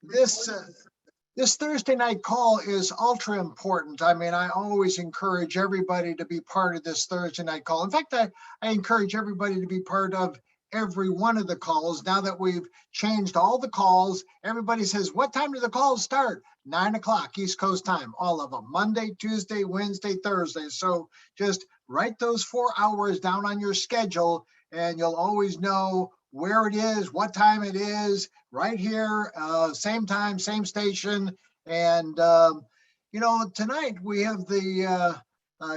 This this Thursday night call is ultra important. I mean, I always encourage everybody to be part of this Thursday night call. In fact, I encourage everybody to be part of every one of the calls. Now that we've changed all the calls, everybody says, what time do the calls start? 9 o'clock East Coast time, all of them, Monday, Tuesday, Wednesday, Thursday. So just write those 4 hours down on your schedule and you'll always know where it is, what time it is, right here, same time, same station. And, tonight we have the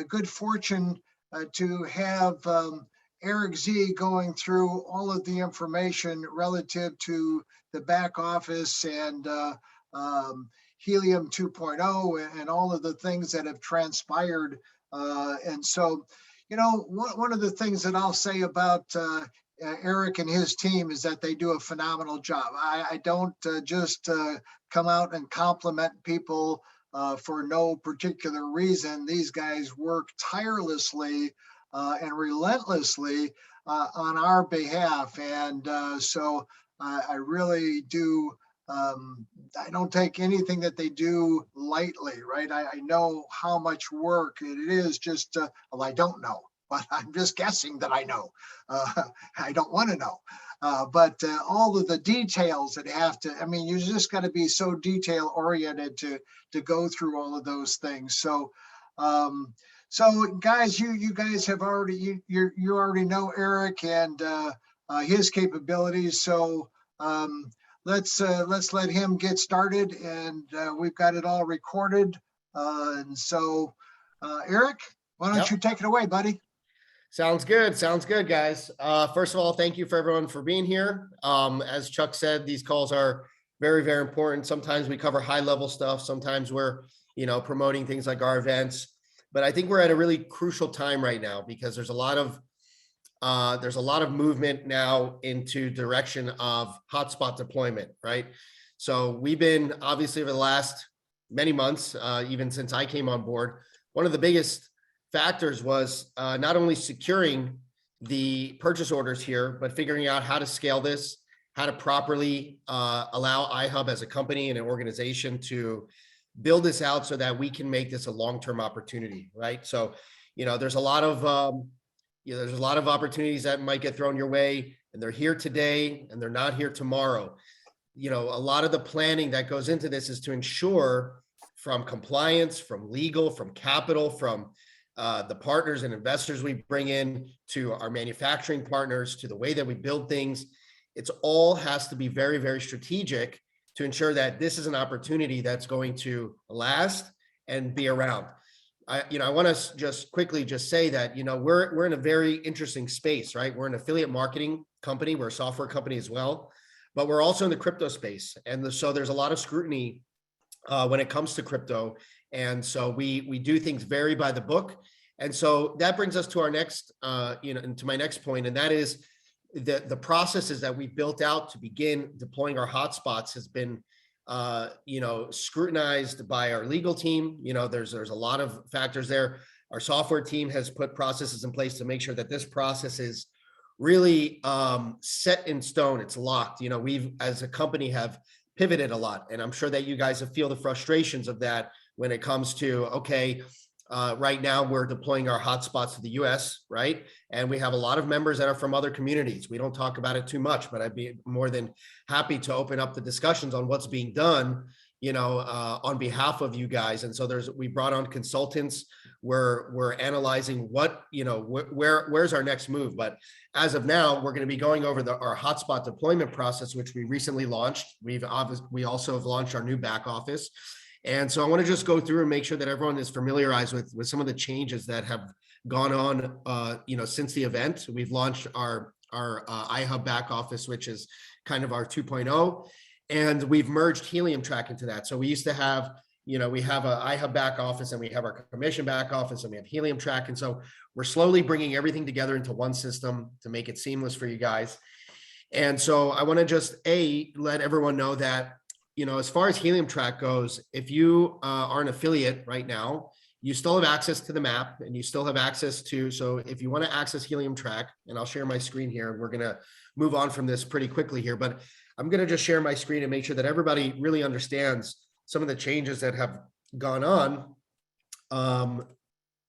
good fortune to have Eric Z going through all of the information relative to the back office and Helium 2.0 and all of the things that have transpired. And so, one of the things that I'll say about Eric and his team is that they do a phenomenal job. I don't just come out and compliment people for no particular reason. These guys work tirelessly and relentlessly on our behalf. And so I really do. I don't take anything that they do lightly, right? I know how much work it is just, well, I don't know, but I'm just guessing that I know. I don't want to know. But all of the details that have to, I mean, you just got to be so detail oriented to go through all of those things. So, guys, you guys have already, you already know Eric and his capabilities. So let's let him get started, and we've got it all recorded. And so, Eric, why don't you take it away, buddy? Sounds good. Sounds good, guys. First of all, thank you for everyone for being here. As Chuck said, these calls are very, very important. Sometimes we cover high level stuff. Sometimes we're, promoting things like our events. But I think we're at a really crucial time right now because there's a lot of movement now into direction of hotspot deployment, right? So we've been obviously over the last many months, even since I came on board, one of the biggest factors was not only securing the purchase orders here, but figuring out how to scale this, how to properly allow iHub as a company and an organization to build this out so that we can make this a long-term opportunity, right? So, there's a lot of there's a lot of opportunities that might get thrown your way, and they're here today and they're not here tomorrow. A lot of the planning that goes into this is to ensure from compliance, from legal, from capital, from the partners and investors we bring in, to our manufacturing partners, to the way that we build things. It's all has to be very, very strategic to ensure that this is an opportunity that's going to last and be around. I want to just quickly say that, we're in a very interesting space, right? We're an affiliate marketing company. We're a software company as well, but we're also in the crypto space. And so there's a lot of scrutiny when it comes to crypto. And so we do things very by the book. And so that brings us to our next, to my next point. And that is the processes that we built out to begin deploying our hotspots has been scrutinized by our legal team. There's a lot of factors there. Our software team has put processes in place to make sure that this process is really set in stone. It's locked. We've, as a company, have pivoted a lot, and I'm sure that you guys have feel the frustrations of that when it comes to, right now we're deploying our hotspots to the US, right? And we have a lot of members that are from other communities. We don't talk about it too much, but I'd be more than happy to open up the discussions on what's being done, on behalf of you guys. And so we brought on consultants. We're analyzing what, where's our next move. But as of now, we're going to be going over our hotspot deployment process, which we recently launched. We also have launched our new back office. And so I want to just go through and make sure that everyone is familiarized with some of the changes that have gone on, since the event. We've launched our iHub back office, which is kind of our 2.0, and we've merged Helium Track into that. So we used to have, we have a iHub back office, and we have our commission back office, and we have Helium Track. And so we're slowly bringing everything together into one system to make it seamless for you guys. And so I want to just let everyone know that, as far as Helium Track goes, if you are an affiliate right now, you still have access to the map, and you still have access to, so if you want to access Helium Track, and I'll share my screen here, we're going to move on from this pretty quickly here, but I'm going to just share my screen and make sure that everybody really understands some of the changes that have gone on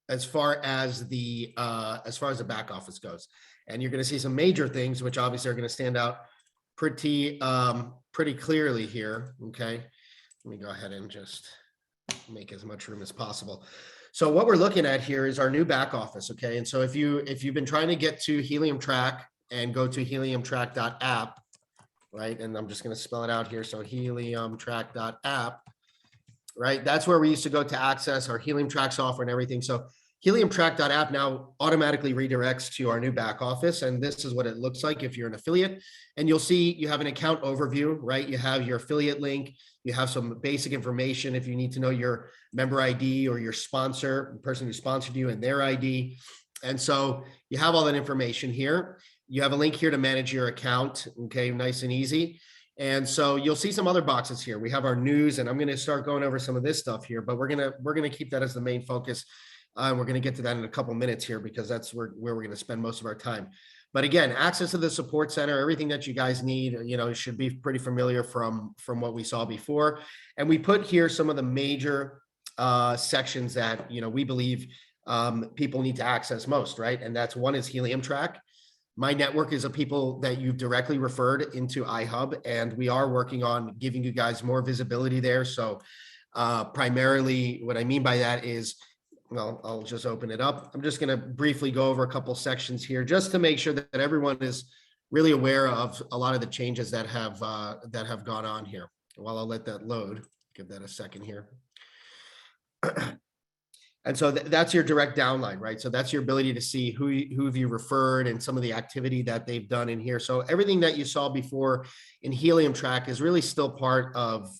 as far as the back office goes. And you're going to see some major things, which obviously are going to stand out pretty clearly here. Okay, let me go ahead and just make as much room as possible. So what we're looking at here is our new back office. Okay, and so if you've been trying to get to Helium Track and go to heliumtrack.app, right? And I'm just going to spell it out here. So heliumtrack.app, right? That's where we used to go to access our Helium Track software and everything. So heliumtrack.app now automatically redirects to our new back office. And this is what it looks like if you're an affiliate. And you'll see you have an account overview, right? You have your affiliate link. You have some basic information if you need to know your member ID or your sponsor, the person who sponsored you, and their ID. And so you have all that information here. You have a link here to manage your account. Okay, nice and easy. And so you'll see some other boxes here. We have our news, and I'm going to start going over some of this stuff here, but we're going to keep that as the main focus. We're going to get to that in a couple minutes here because that's where we're going to spend most of our time. But again, access to the support center, everything that you guys need, should be pretty familiar from what we saw before. And we put here some of the major sections that, we believe people need to access most, right? And that's one is Helium Track. My network is of people that you've directly referred into iHub, and we are working on giving you guys more visibility there. So primarily what I mean by that is, well, I'll just open it up. I'm just going to briefly go over a couple sections here just to make sure that everyone is really aware of a lot of the changes that have gone on here. While I'll let that load, give that a second here. And so that's your direct downline, right? So that's your ability to see who have you referred and some of the activity that they've done in here. So everything that you saw before in Helium Track is really still part of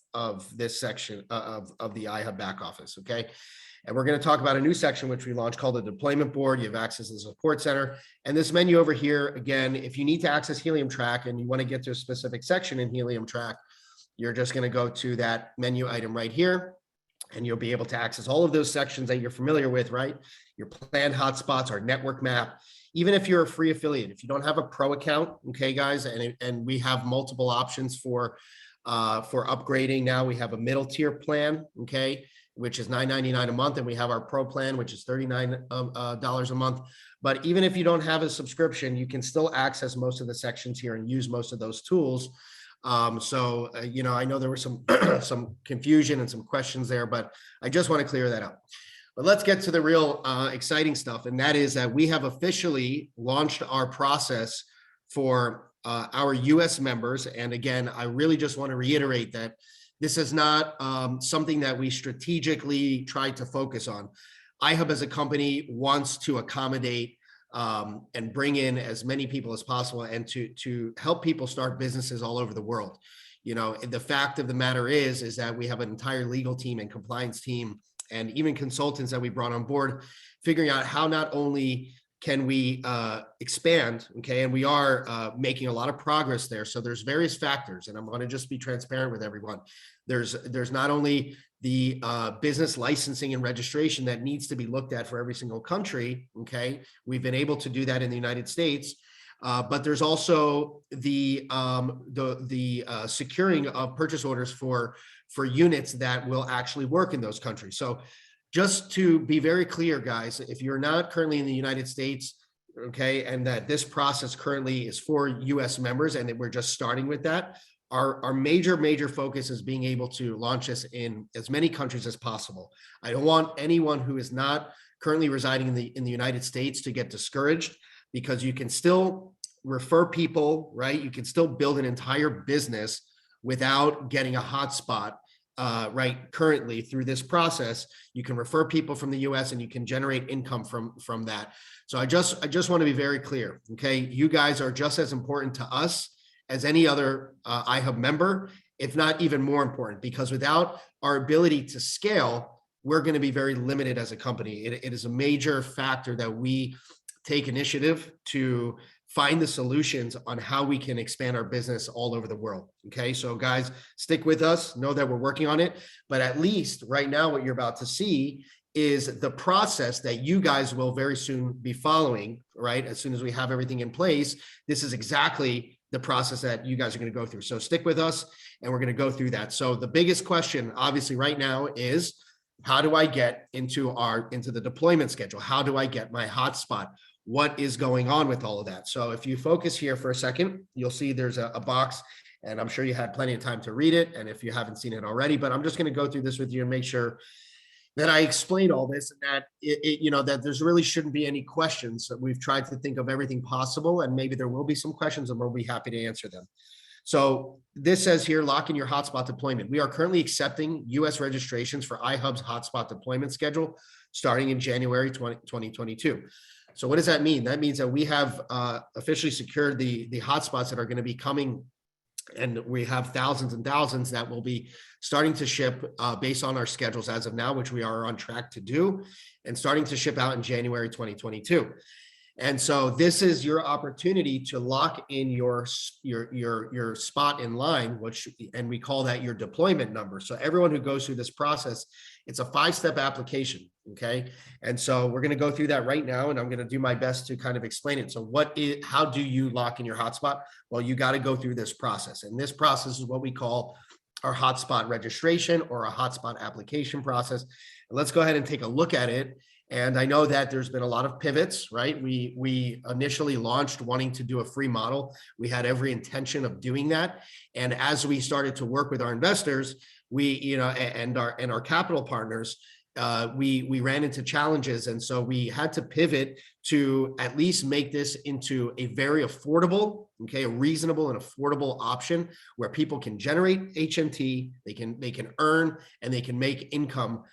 this section of the iHub back office, okay? And we're going to talk about a new section which we launched called the deployment board. You have access to the support center. And this menu over here, again, if you need to access Helium Track and you want to get to a specific section in Helium Track, you're just going to go to that menu item right here. And you'll be able to access all of those sections that you're familiar with, right? Your planned hotspots, our network map. Even if you're a free affiliate, if you don't have a pro account, okay, guys, and we have multiple options for upgrading now. We have a middle tier plan, okay, which is $9.99 a month, and we have our pro plan, which is $39 a month. But even if you don't have a subscription, you can still access most of the sections here and use most of those tools. I know there was some some confusion and some questions there, but I just want to clear that up. But let's get to the real exciting stuff, and that is that we have officially launched our process for our U.S. members. And again, I really just want to reiterate that this is not something that we strategically tried to focus on. iHub as a company wants to accommodate and bring in as many people as possible and to help people start businesses all over the world. The fact of the matter is that we have an entire legal team and compliance team and even consultants that we brought on board, figuring out how not only can we expand, okay, and we are making a lot of progress there. So there's various factors, and I'm going to just be transparent with everyone. There's not only the business licensing and registration that needs to be looked at for every single country, okay? We've been able to do that in the United States, but there's also the securing of purchase orders for units that will actually work in those countries. So just to be very clear, guys, if you're not currently in the United States, okay, and that this process currently is for US members and that we're just starting with that, our major focus is being able to launch this in as many countries as possible. I don't want anyone who is not currently residing in the United States to get discouraged, because you can still refer people, right? You can still build an entire business without getting a hotspot. Right, currently through this process, you can refer people from the US and you can generate income from that. So I just want to be very clear, okay? You guys are just as important to us as any other iHub member, if not even more important, because without our ability to scale, we're going to be very limited as a company. It is a major factor that we take initiative to find the solutions on how we can expand our business all over the world. Okay, so guys, stick with us, know that we're working on it, but at least right now what you're about to see is the process that you guys will very soon be following, right? As soon as we have everything in place, this is exactly the process that you guys are going to go through. So stick with us and we're going to go through that. So the biggest question obviously right now is, how do I get into the deployment schedule? How do I get my hotspot? What is going on with all of that? So if you focus here for a second, you'll see there's a box, and I'm sure you had plenty of time to read it. And if you haven't seen it already, but I'm just going to go through this with you and make sure that I explain all this, and that that there's really shouldn't be any questions. So we've tried to think of everything possible, and maybe there will be some questions and we'll be happy to answer them. So this says here, lock in your hotspot deployment. We are currently accepting US registrations for iHub's hotspot deployment schedule starting in January 2022. So what does that mean? That means that we have officially secured the hotspots that are going to be coming, and we have thousands and thousands that will be starting to ship based on our schedules as of now, which we are on track to do, and starting to ship out in January 2022. And so this is your opportunity to lock in your spot in line, and we call that your deployment number. So everyone who goes through this process, it's a 5-step application. Okay. And so we're going to go through that right now, and I'm going to do my best to kind of explain it. So how do you lock in your hotspot? Well, you got to go through this process, and this process is what we call our hotspot registration or a hotspot application process. And let's go ahead and take a look at it. And I know that there's been a lot of pivots, right? We initially launched wanting to do a free model. We had every intention of doing that. And as we started to work with our investors, and our capital partners, we ran into challenges. And so we had to pivot to at least make this into a very affordable, a reasonable and affordable option where people can generate HMT, they can earn, and they can make income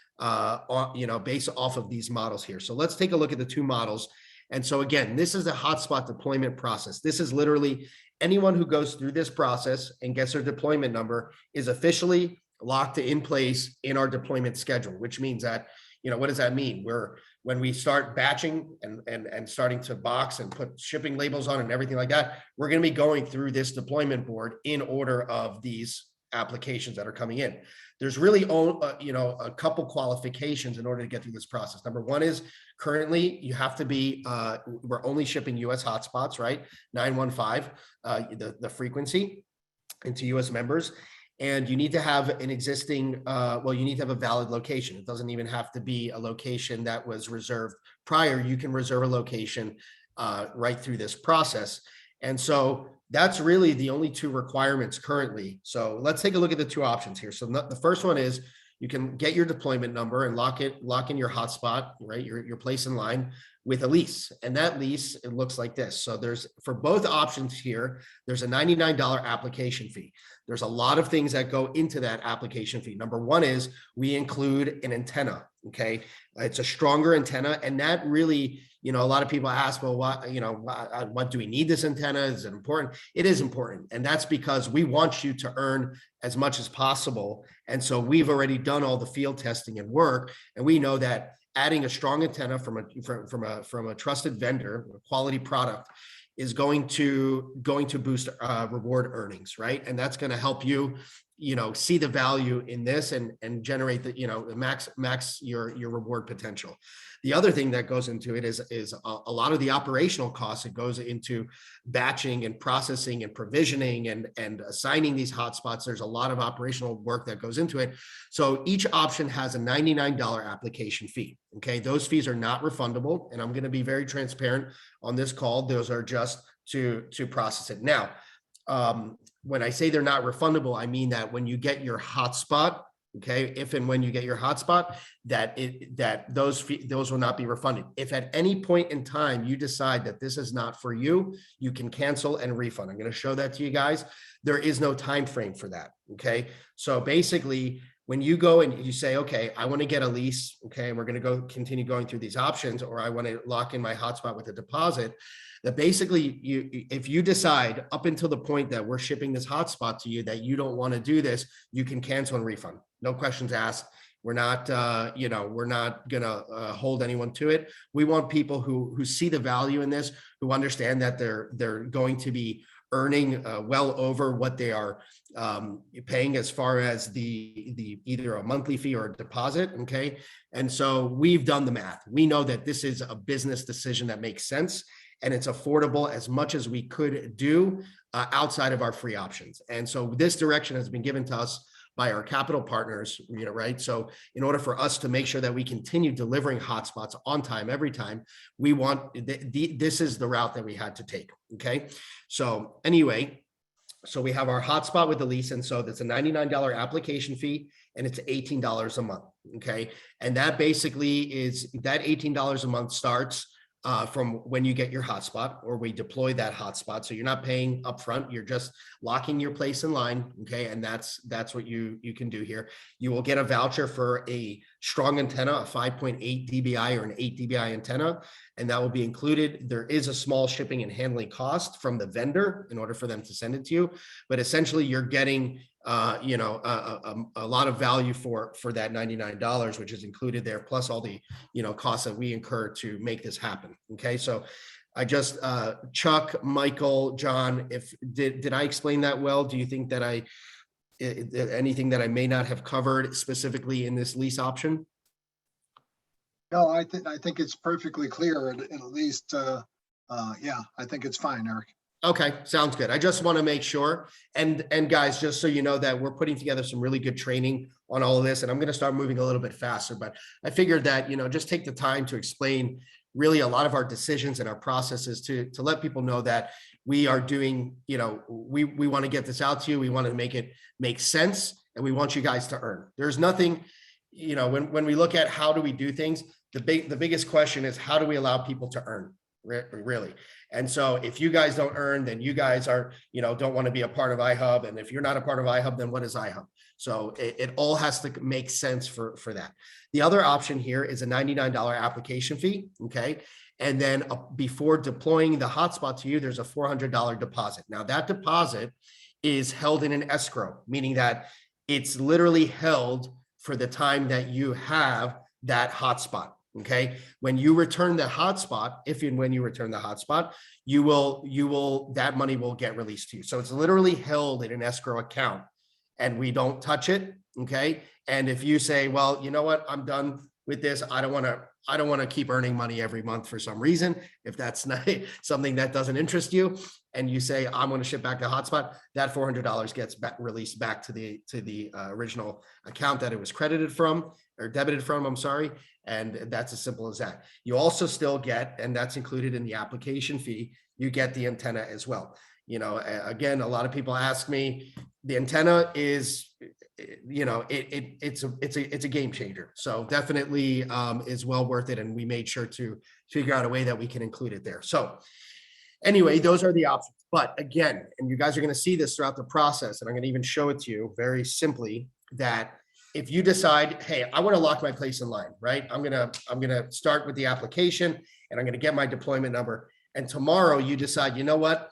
based off of these models here. So let's take a look at the two models. And so again, this is the hotspot deployment process. This is literally anyone who goes through this process and gets their deployment number is officially locked in place in our deployment schedule, which means that, what does that mean? When we start batching and starting to box and put shipping labels on and everything like that, we're going to be going through this deployment board in order of these applications that are coming in. There's really, a couple qualifications in order to get through this process. Number one is currently you have to be, we're only shipping US hotspots, right? 915, the frequency into US members. And you need to have an existing, you need to have a valid location. It doesn't even have to be a location that was reserved prior. You can reserve a location right through this process. And so that's really the only two requirements currently. So let's take a look at the two options here. So the first one is you can get your deployment number and lock in your hotspot, right? Your place in line with a lease. And that lease, it looks like this. So for both options here, there's a $99 application fee. There's a lot of things that go into that application fee. Number one is we include an antenna. Okay. It's a stronger antenna. And that really, a lot of people ask, well, what do we need this antenna? Is it important? It is important. And that's because we want you to earn as much as possible. And so we've already done all the field testing and work. And we know that adding a strong antenna from a trusted vendor, a quality product, is going to boost reward earnings, right? And that's going to help you, see the value in this and generate the max your reward potential. The other thing that goes into it is a lot of the operational costs. It goes into batching and processing and provisioning and assigning these hotspots. There's a lot of operational work that goes into it. So each option has a $99 application fee. Okay, those fees are not refundable, and I'm going to be very transparent on this call. Those are just to process it. Now, when I say they're not refundable, I mean that when you get your hotspot, okay, if and when you get your hotspot, that those will not be refunded. If at any point in time you decide that this is not for you, you can cancel and refund. I'm going to show that to you guys. There is no time frame for that. Okay, so basically, when you go and you say, okay, I want to get a lease, okay, and we're going to continue going through these options, or I want to lock in my hotspot with a deposit, that basically if you decide up until the point that we're shipping this hotspot to you that you don't want to do this, you can cancel and refund. No questions asked. We're not, we're not going to hold anyone to it. We want people who see the value in this, who understand that they're going to be earning well over what they are paying as far as the either a monthly fee or a deposit. Okay. And so we've done the math. We know that this is a business decision that makes sense, and it's affordable as much as we could do outside of our free options. And so this direction has been given to us by our capital partners, right? So in order for us to make sure that we continue delivering hotspots on time, every time, we want, this is the route that we had to take, okay? So anyway, so we have our hotspot with the lease, and so that's a $99 application fee, and it's $18 a month, okay? And that basically is, that $18 a month starts from when you get your hotspot, or we deploy that hotspot. So you're not paying upfront, you're just locking your place in line, okay? And that's what you can do here. You will get a voucher for a strong antenna, a 5.8 dBi or an 8 dBi antenna, and that will be included. There is a small shipping and handling cost from the vendor in order for them to send it to you, but essentially you're getting a lot of value for that $99, which is included there, plus all the costs that we incur to make this happen. Okay, so I just Chuck, Michael, John, if did I explain that well? Do you think that anything that I may not have covered specifically in this lease option? No, I think it's perfectly clear, at least. Yeah, I think it's fine, Eric. Okay, sounds good. I just want to make sure. And guys, just so you know that we're putting together some really good training on all of this, and I'm going to start moving a little bit faster, but I figured that, just take the time to explain really a lot of our decisions and our processes to let people know that we are doing, we want to get this out to you. We want to make it make sense, and we want you guys to earn. There's nothing, when we look at how do we do things, the biggest question is, how do we allow people to earn? Really. And so if you guys don't earn, then you guys are, don't want to be a part of iHub. And if you're not a part of iHub, then what is iHub? So it all has to make sense for that. The other option here is a $99 application fee. Okay. And then before deploying the hotspot to you, there's a $400 deposit. Now that deposit is held in an escrow, meaning that it's literally held for the time that you have that hotspot. Okay. When you return the hotspot, if and when you return the hotspot, that money will get released to you. So it's literally held in an escrow account and we don't touch it. Okay. And if you say, well, you know what, I'm done with this. I don't want to keep earning money every month for some reason. If that's not something that doesn't interest you, and you say, I'm going to ship back the hotspot, that $400 gets released back to the original account that it was credited from, or debited from, I'm sorry. And that's as simple as that. You also still get, and that's included in the application fee, you get the antenna as well. Again, a lot of people ask me, the antenna is, it's a game changer. So definitely is well worth it. And we made sure to figure out a way that we can include it there. So anyway, those are the options. But again, and you guys are going to see this throughout the process, and I'm going to even show it to you very simply, that if you decide, hey, I want to lock my place in line, right? I'm going to start with the application, and I'm going to get my deployment number. And tomorrow you decide, you know what,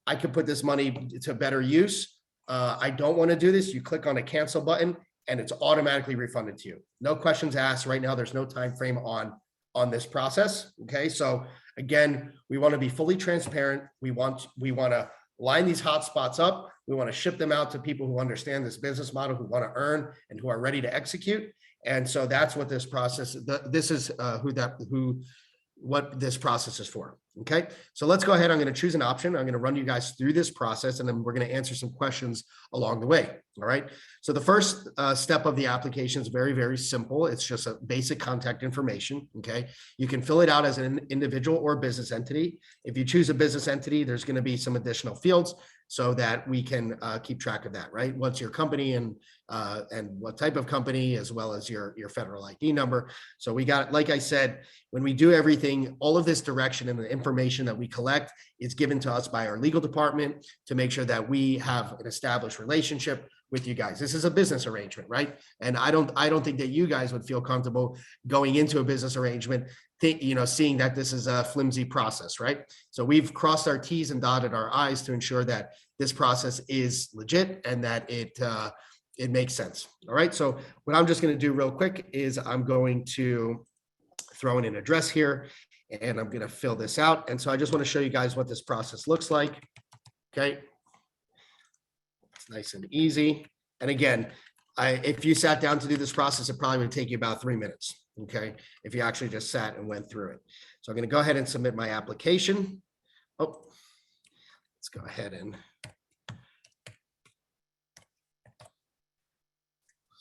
I can put this money to better use. I don't want to do this. You click on a cancel button and it's automatically refunded to you. No questions asked. Right now, there's no time frame on this process. Okay. So again, we want to be fully transparent. We want to line these hotspots up. We want to ship them out to people who understand this business model, who want to earn and who are ready to execute. And so that's what this process, this is what this process is for. Okay, so let's go ahead. I'm going to choose an option. I'm going to run you guys through this process, and then we're going to answer some questions along the way. All right. So the first step of the application is very, very simple. It's just a basic contact information. Okay. You can fill it out as an individual or business entity. If you choose a business entity, there's going to be some additional fields so that we can keep track of that, right? What's your company and what type of company, as well as your federal ID number. So we got, like I said, when we do everything, all of this direction and the information that we collect is given to us by our legal department to make sure that we have an established relationship with you guys. This is a business arrangement, right? And I don't think that you guys would feel comfortable going into a business arrangement, seeing that this is a flimsy process, right? So we've crossed our T's and dotted our I's to ensure that this process is legit and that it makes sense. All right. So what I'm just going to do real quick is I'm going to throw in an address here, and I'm going to fill this out. And so I just want to show you guys what this process looks like. Okay. It's nice and easy. And again, if you sat down to do this process, it probably would take you about 3 minutes. Okay. If you actually just sat and went through it. So I'm going to go ahead and submit my application. Oh, let's go ahead and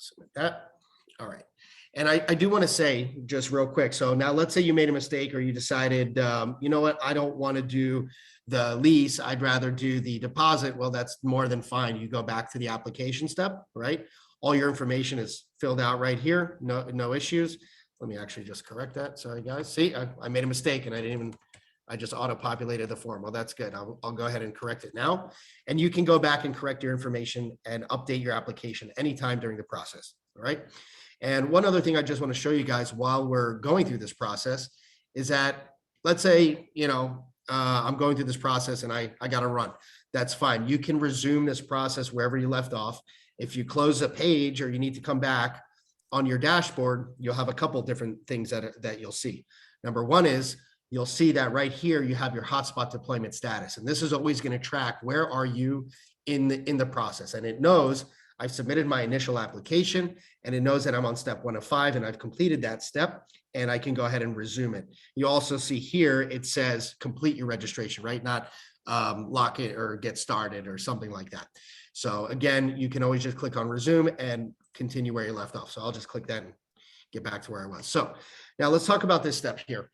Submit that. All right. And I do want to say just real quick. So now let's say you made a mistake or you decided, you know what, I don't want to do the lease. I'd rather do the deposit. Well, that's more than fine. You go back to the application step, right? All your information is filled out right here. No issues. Let me actually just correct that. Sorry, guys. See, I made a mistake and I just auto-populated the form. Well, that's good. I'll go ahead and correct it now. And you can go back and correct your information and update your application anytime during the process. All right. And one other thing I just want to show you guys while we're going through this process is that, let's say, I'm going through this process and I got to run. That's fine. You can resume this process wherever you left off. If you close a page or you need to come back on your dashboard, you'll have a couple different things that you'll see. Number one is you'll see that right here, you have your hotspot deployment status. And this is always going to track where are you in the process. And it knows I've submitted my initial application and it knows that I'm on step 1 of 5 and I've completed that step and I can go ahead and resume it. You also see here, it says complete your registration, right? Not lock it or get started or something like that. So again, you can always just click on resume and continue where you left off. So I'll just click that and get back to where I was. So now let's talk about this step here.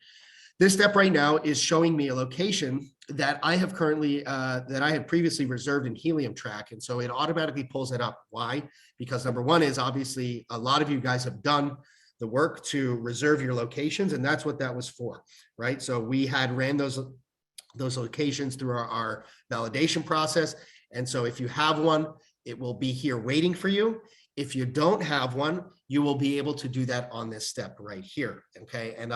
This step right now is showing me a location that I have currently, that I had previously reserved in Helium Track. And so it automatically pulls it up. Why? Because number one is obviously a lot of you guys have done the work to reserve your locations, and that's what that was for, right? So we had ran those locations through our validation process. And so if you have one, it will be here waiting for you. If you don't have one, you will be able to do that on this step right here. Okay. And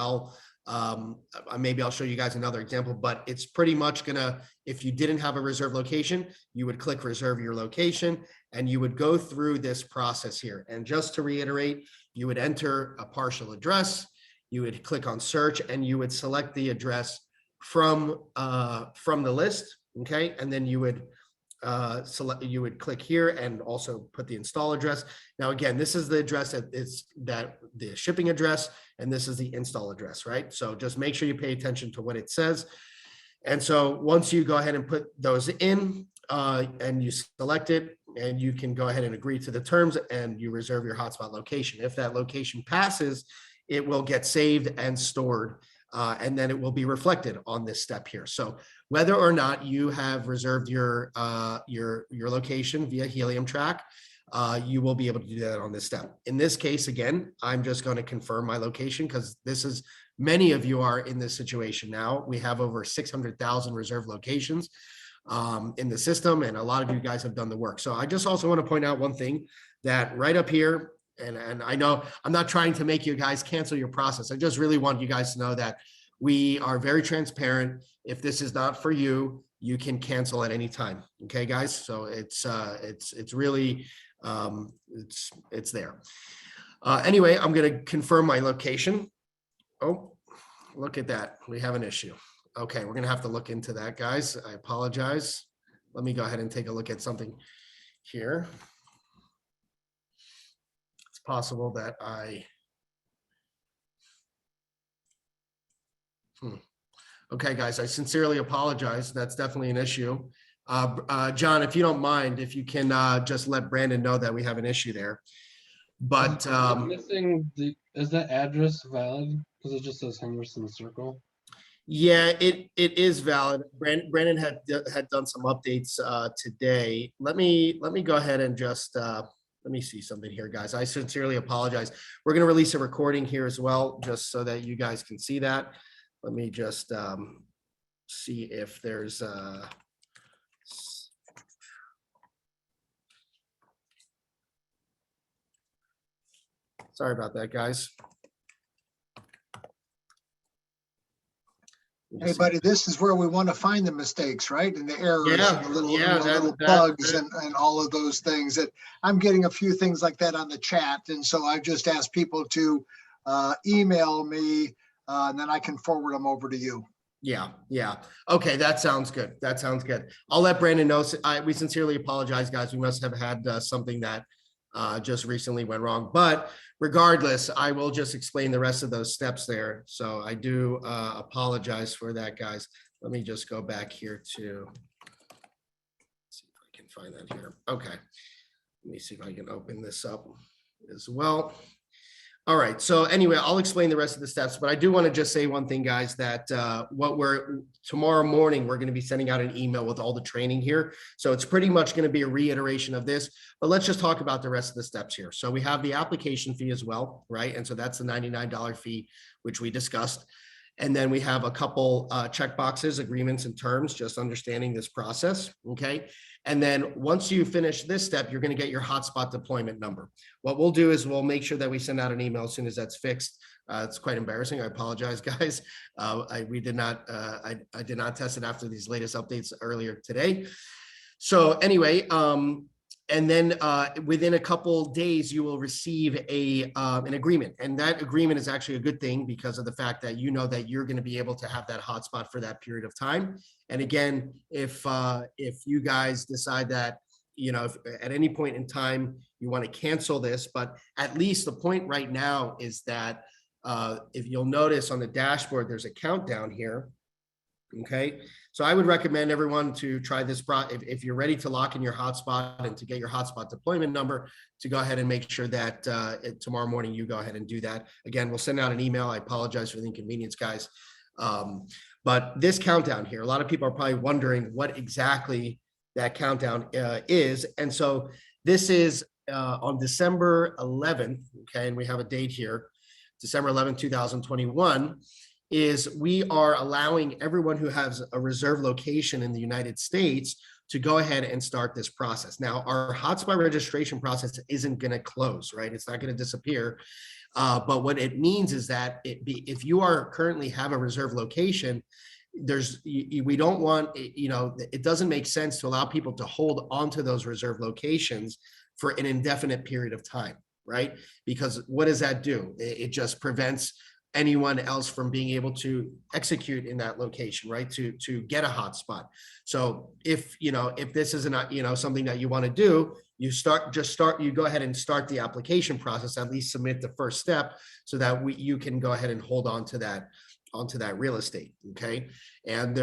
maybe I'll show you guys another example, but it's pretty much gonna, if you didn't have a reserved location, you would click reserve your location and you would go through this process here. And just to reiterate, you would enter a partial address, you would click on search and you would select the address from the list. Okay. And then you would you would click here and also put the install address. Now, again, this is the address that the shipping address, and this is the install address, right? So just make sure you pay attention to what it says. And so once you go ahead and put those in and you select it, and you can go ahead and agree to the terms and you reserve your hotspot location. If that location passes, it will get saved and stored. And then it will be reflected on this step here. So whether or not you have reserved your location via Helium Track, you will be able to do that on this step. In this case, again, I'm just going to confirm my location because this is, many of you are in this situation now. We have over 600,000 reserved locations in the system, and a lot of you guys have done the work. So I just also want to point out one thing, that right up here, and I know I'm not trying to make you guys cancel your process. I just really want you guys to know that we are very transparent. If this is not for you, you can cancel at any time. Okay, guys. So it's really, it's there. Anyway, I'm going to confirm my location. Oh, look at that. We have an issue. Okay, we're going to have to look into that, guys. I apologize. Let me go ahead and take a look at something here. Possible that okay, guys, I sincerely apologize. That's definitely an issue. John, if you don't mind, if you can just let Brandon know that we have an issue there. But missing is that address valid? Because it just says Henderson Circle. Yeah, it is valid. Brandon had done some updates today. Let me go ahead and just let me see something here, guys. I sincerely apologize. We're going to release a recording here as well, just so that you guys can see that. Let me just see if there's sorry about that, guys. Hey, buddy, this is where we want to find the mistakes, right? And the errors and the little bugs and all of those things. That I'm getting a few things like that on the chat. And so I've just asked people to email me and then I can forward them over to you. Yeah. Okay, that sounds good. That sounds good. I'll let Brandon know. We sincerely apologize, guys. We must have had something that just recently went wrong. But regardless, I will just explain the rest of those steps there. So I do apologize for that, guys. Let me just go back here to see if I can find that here. Okay. Let me see if I can open this up. as well. All right. So anyway, I'll explain the rest of the steps, but I do want to just say one thing, guys, that tomorrow morning, we're going to be sending out an email with all the training here. So it's pretty much going to be a reiteration of this, but let's just talk about the rest of the steps here. So we have the application fee as well, right? And so that's the $99 fee, which we discussed. And then we have a couple check boxes, agreements and terms, just understanding this process, okay? And then once you finish this step, you're gonna get your hotspot deployment number. What we'll do is we'll make sure that we send out an email as soon as that's fixed. It's quite embarrassing. I apologize, guys. I did not test it after these latest updates earlier today. So anyway, and then within a couple days, you will receive an agreement. And that agreement is actually a good thing because of the fact that you know that you're going to be able to have that hotspot for that period of time. And again, if you guys decide that, you know, if at any point in time you want to cancel this, but at least the point right now is that if you'll notice on the dashboard, there's a countdown here. Okay, so I would recommend everyone to try this. If you're ready to lock in your hotspot and to get your hotspot deployment number, to go ahead and make sure that tomorrow morning you go ahead and do that. Again, we'll send out an email. I apologize for the inconvenience, guys. But this countdown here, a lot of people are probably wondering what exactly that countdown is. And so this is on December 11th, okay, and we have a date here, December 11th, 2021. Is we are allowing everyone who has a reserved location in the United States to go ahead and start this process. Now, our hotspot registration process isn't going to close, right? It's not going to disappear. But what it means is that if you are currently have a reserved location, we don't want, you know, it doesn't make sense to allow people to hold onto those reserved locations for an indefinite period of time, right? Because what does that do? It just prevents anyone else from being able to execute in that location, right? To get a hotspot. So if this isn't, something that you want to do, you go ahead and start the application process, at least submit the first step so that you can go ahead and hold on to that real estate. Okay. And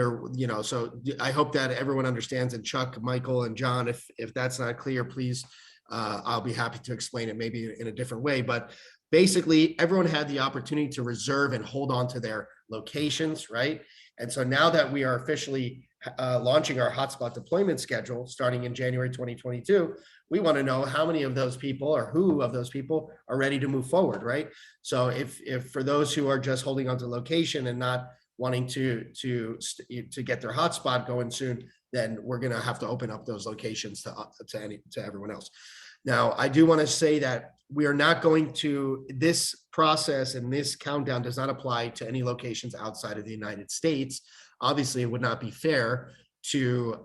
so I hope that everyone understands, and Chuck, Michael, and John, if that's not clear, please, I'll be happy to explain it maybe in a different way, but basically, everyone had the opportunity to reserve and hold on to their locations, right? And so now that we are officially launching our hotspot deployment schedule starting in January 2022, we want to know how many of those people or who of those people are ready to move forward, right? So if for those who are just holding on to location and not wanting to get their hotspot going soon, then we're going to have to open up those locations to everyone else. Now, I do want to say that we are not going to, this process and this countdown does not apply to any locations outside of the United States. Obviously, it would not be fair to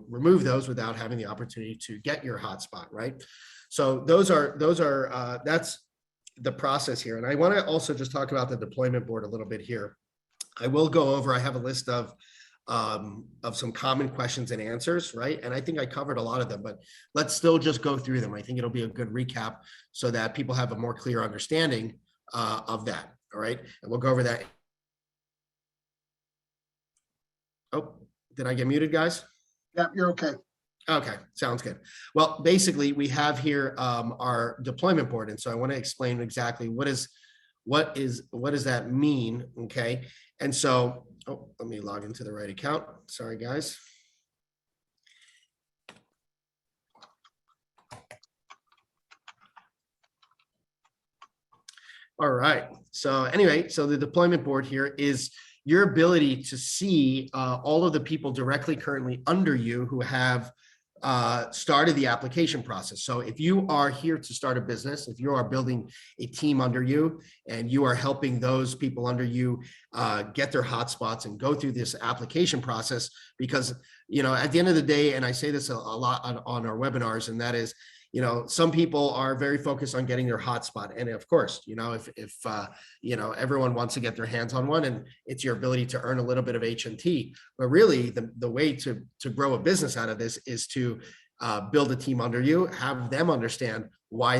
remove those without having the opportunity to get your hotspot, right? So that's the process here. And I want to also just talk about the deployment board a little bit here. I will go over, I have a list of some common questions and answers, right? And I think I covered a lot of them, but let's still just go through them. I think it'll be a good recap so that people have a more clear understanding of that, all right? And we'll go over that. Oh, did I get muted, guys? Yeah, you're okay. Okay, sounds good. Well, basically, we have here our deployment board. And so I want to explain exactly what does that mean, okay? And so, let me log into the right account. Sorry, guys. All right. So anyway, so the deployment board here is your ability to see all of the people directly currently under you who have started the application process. So if you are here to start a business, if you are building a team under you and you are helping those people under you get their hotspots and go through this application process, because, at the end of the day, and I say this a lot on our webinars, and that is, some people are very focused on getting their hotspot. And of course, if everyone wants to get their hands on one, and it's your ability to earn a little bit of HNT, but really the way to grow a business out of this is to build a team under you, have them understand why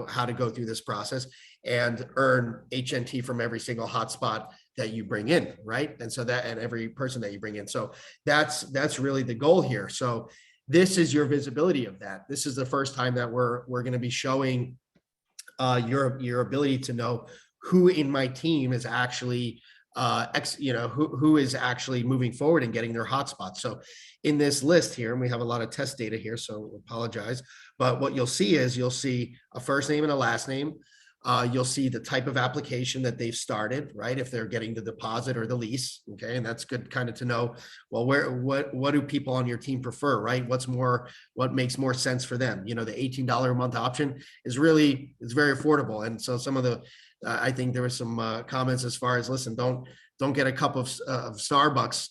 how to go through this process and earn HNT from every single hotspot that you bring in, right? And so and every person that you bring in. So that's really the goal here. So this is your visibility of that. This is the first time that we're going to be showing your ability to know who in my team is actually who is actually moving forward and getting their hotspots. So in this list here, and we have a lot of test data here, so apologize, but what you'll see is you'll see a first name and a last name. You'll see the type of application that they've started, right? If they're getting the deposit or the lease, okay, and that's good kind of to know. Well, what do people on your team prefer, right? What makes more sense for them? You know, the $18 a month option is very affordable, and so some of the I think there was some comments as far as, listen, don't get a cup of Starbucks,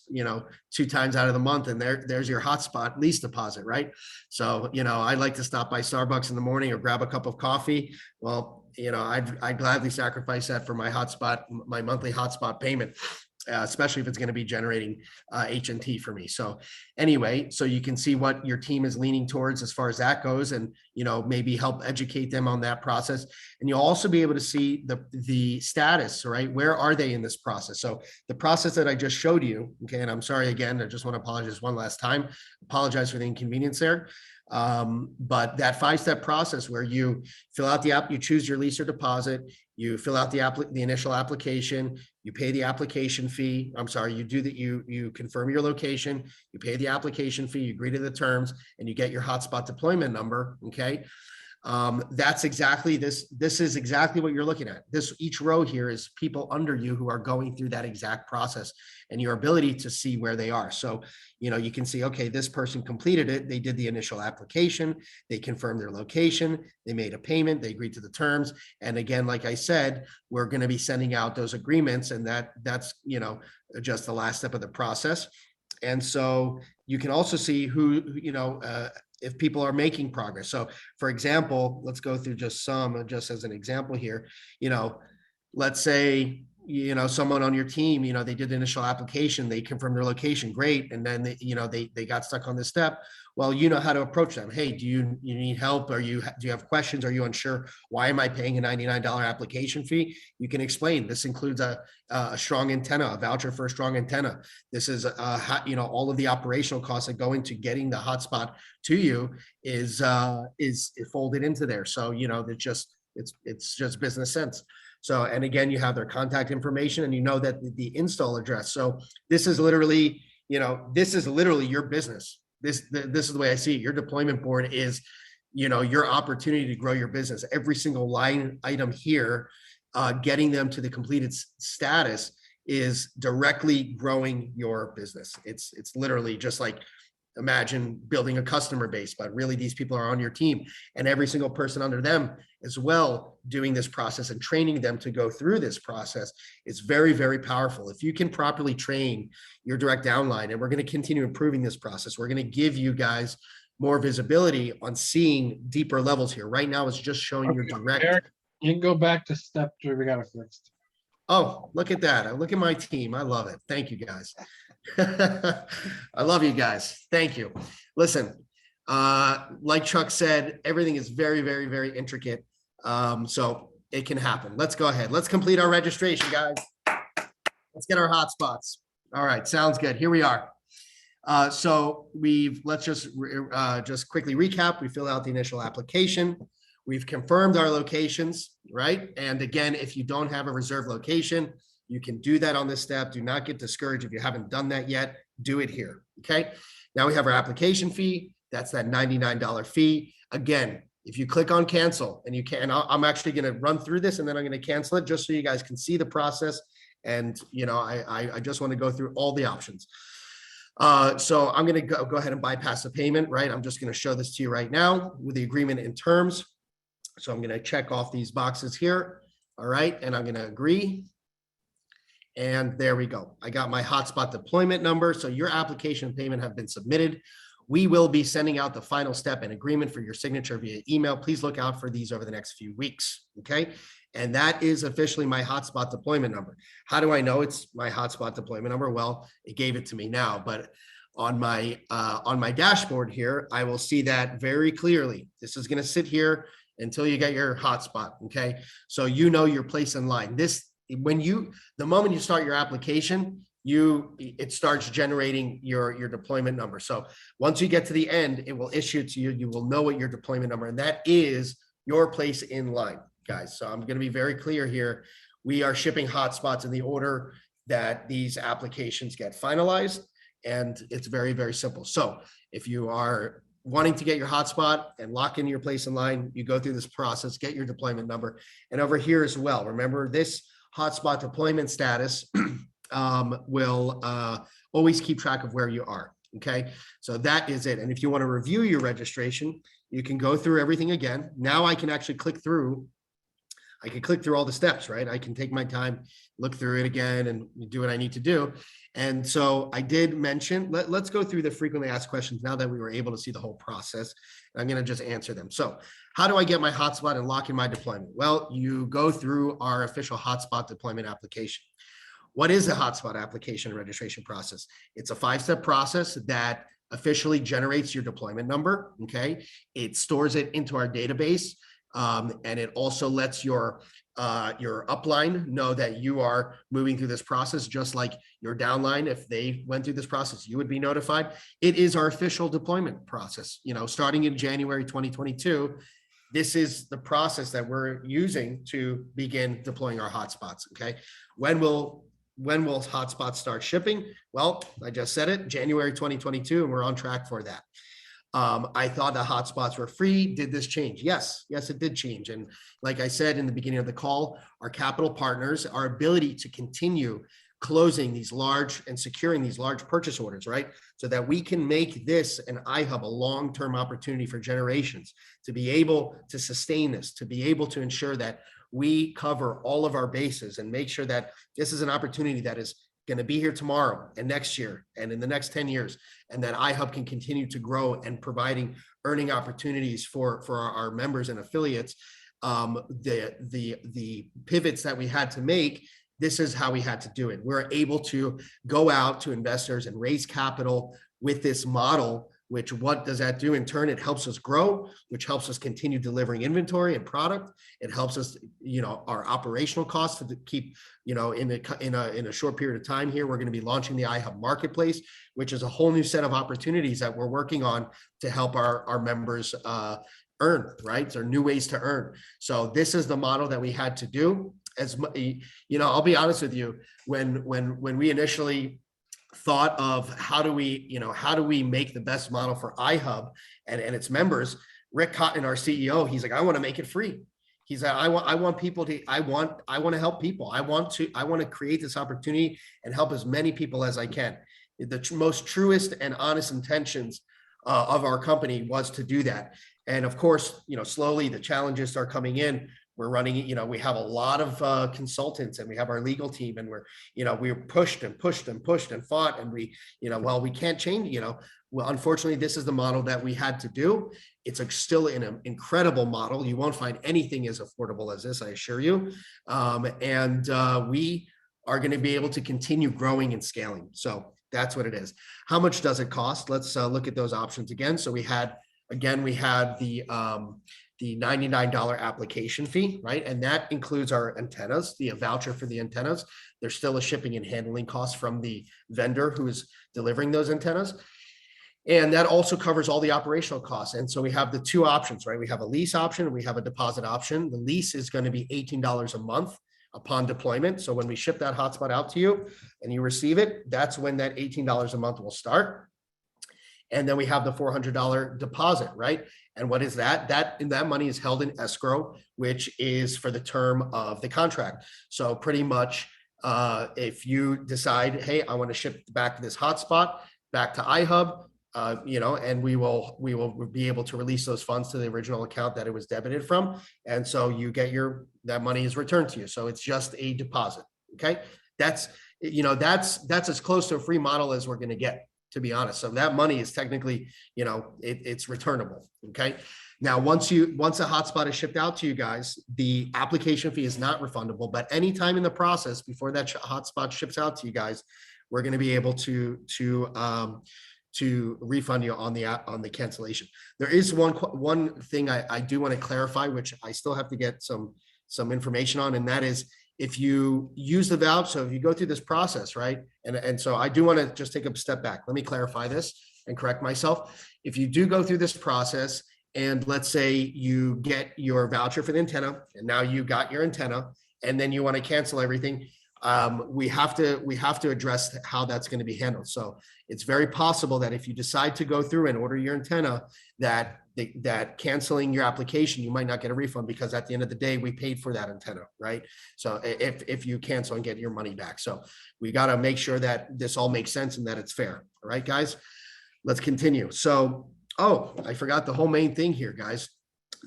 2 times out of the month, and there's your hotspot lease deposit, right? So, I like to stop by Starbucks in the morning or grab a cup of coffee. Well, I'd gladly sacrifice that for my monthly hotspot payment, especially if it's going to be generating H&T for me. So anyway, so you can see what your team is leaning towards as far as that goes, and maybe help educate them on that process. And you'll also be able to see the status, right? Where are they in this process? So the process that I just showed you, okay, and I'm sorry again, I just want to apologize one last time. Apologize for the inconvenience there. But that 5-step process where you fill out the app, you choose your lease or deposit, you fill out the initial application, you pay the application fee. I'm sorry, you confirm your location, you pay the application fee, you agree to the terms, and you get your hotspot deployment number. Okay. That's exactly this is exactly what you're looking at. Each row here is people under you who are going through that exact process, and your ability to see where they are. So, you can see, okay, this person completed it. They did the initial application. They confirmed their location. They made a payment. They agreed to the terms. And again, like I said, we're going to be sending out those agreements, and that's, just the last step of the process. And so you can also see who, if people are making progress. So for example, let's go through just as an example here, let's say, someone on your team, they did the initial application, they confirmed their location, great. And then they got stuck on this step. Well, you know how to approach them. Hey, do you need help? Do you have questions? Are you unsure? Why am I paying a $99 application fee? You can explain. This includes a strong antenna, a voucher for a strong antenna. This is all of the operational costs that go into getting the hotspot to you is folded into there. So it's just business sense. So, and again, you have their contact information, and that the install address. So this is literally your business. This is the way I see it. Your deployment board is, your opportunity to grow your business. Every single line item here, getting them to the completed status is directly growing your business. It's literally just like, imagine building a customer base, but really these people are on your team, and every single person under them as well doing this process and training them to go through this process is very, very powerful. If you can properly train your direct downline, and we're going to continue improving this process, we're going to give you guys more visibility on seeing deeper levels here. Right now, it's just showing your direct. Eric, you can go back to step 3. We got it fixed. Oh, look at that. Look at my team. I love it. Thank you, guys. I love you guys. Thank you. Listen, like Chuck said, everything is very, very, very intricate. So it can happen. Let's go ahead. Let's complete our registration, guys. Let's get our hotspots. All right. Sounds good. Here we are. So let's just quickly recap. We fill out the initial application. We've confirmed our locations, right? And again, if you don't have a reserved location, you can do that on this step. Do not get discouraged if you haven't done that yet. Do it here, okay? Now we have our application fee. That's that $99 fee. Again, if you click on cancel, and you can, I'm actually going to run through this, and then I'm going to cancel it just so you guys can see the process. And I just want to go through all the options. So I'm going to go ahead and bypass the payment, right? I'm just going to show this to you right now with the agreement in terms. So I'm going to check off these boxes here. All right. And I'm going to agree. And there we go. I got my hotspot deployment number. So your application and payment have been submitted. We will be sending out the final step and agreement for your signature via email. Please look out for these over the next few weeks. Okay. And that is officially my hotspot deployment number. How do I know it's my hotspot deployment number? Well, it gave it to me now, but on my dashboard here, I will see that very clearly. This is going to sit here until you get your hotspot. Okay. So your place in line. The moment you start your application, it starts generating your deployment number. So once you get to the end, it will issue it to you. You will know what your deployment number, and that is your place in line, guys. So I'm going to be very clear here. We are shipping hotspots in the order that these applications get finalized, and it's very, very simple. So if you are wanting to get your hotspot and lock in your place in line, you go through this process, get your deployment number. And over here as well, remember this hotspot deployment status will always keep track of where you are. Okay, so that is it. And if you want to review your registration, you can go through everything again. Now I can actually click through. I can click through all the steps, right? I can take my time, look through it again, and do what I need to do. And so I did mention, let's go through the frequently asked questions now that we were able to see the whole process. I'm going to just answer them. So how do I get my hotspot and lock in my deployment? Well, you go through our official hotspot deployment application. What is the hotspot application and registration process? It's a 5-step process that officially generates your deployment number. Okay, it stores it into our database, and it also lets your upline know that you are moving through this process, just like your downline. If they went through this process, you would be notified. It is our official deployment process. You know, starting in January 2022, this is the process that we're using to begin deploying our hotspots. Okay, when will hotspots start shipping? Well, I just said it, January 2022, and we're on track for that. I thought the hotspots were free. Did this change? Yes, it did change. And like I said in the beginning of the call, our capital partners, our ability to continue closing these large and securing these large purchase orders, right? So that we can make this an iHub, a long-term opportunity for generations, to be able to sustain this, to be able to ensure that we cover all of our bases and make sure that this is an opportunity that is going to be here tomorrow and next year and in the next 10 years, and that iHub can continue to grow and providing earning opportunities for our members and affiliates. The pivots that we had to make, this is how we had to do it. We're able to go out to investors and raise capital with this model, which what does that do? In turn, it helps us grow, which helps us continue delivering inventory and product. It helps us, our operational costs to keep, in a short period of time here, we're going to be launching the iHub Marketplace, which is a whole new set of opportunities that we're working on to help our members earn, right? There are new ways to earn. So this is the model that we had to do. I'll be honest with you, when we initially thought of how do we make the best model for iHub and its members, Rick Cotton, our CEO, he's like, I want to make it free. He's like, I want people to, I want to help people. I want to create this opportunity and help as many people as I can. The most truest and honest intentions of our company was to do that. And of course, slowly the challenges are coming in. We're running, we have a lot of consultants, and we have our legal team, and we're pushed and fought, and we can't change, well, unfortunately, this is the model that we had to do. It's still an incredible model. You won't find anything as affordable as this, I assure you. We are going to be able to continue growing and scaling. So that's what it is. How much does it cost? Let's look at those options again. So we had the $99 application fee, right? And that includes our antennas, the voucher for the antennas. There's still a shipping and handling cost from the vendor who is delivering those antennas. And that also covers all the operational costs. And so we have the two options, right? We have a lease option and we have a deposit option. The lease is going to be $18 a month upon deployment. So when we ship that hotspot out to you and you receive it, that's when that $18 a month will start. And then we have the $400 deposit, right? And what is that? That money is held in escrow, which is for the term of the contract. So pretty much, if you decide, hey, I want to ship back this hotspot back to iHub, and we will be able to release those funds to the original account that it was debited from, and so you get that money is returned to you. So it's just a deposit. Okay, that's as close to a free model as we're going to get, to be honest. So that money is technically, it's returnable. Okay. Now, once a hotspot is shipped out to you guys, the application fee is not refundable, but anytime in the process before that hotspot ships out to you guys, we're going to be able to refund you on the cancellation. There is one thing I do want to clarify, which I still have to get some information on, and that is if you use the voucher, so if you go through this process, right? And so I do want to just take a step back. Let me clarify this and correct myself. If you do go through this process, and let's say you get your voucher for the antenna, and now you got your antenna, and then you want to cancel everything, we have to address how that's going to be handled. So it's very possible that if you decide to go through and order your antenna, that canceling your application, you might not get a refund, because at the end of the day, we paid for that antenna, right? So if you cancel and get your money back. So we got to make sure that this all makes sense and that it's fair. All right, guys, let's continue. So, oh, I forgot the whole main thing here, guys,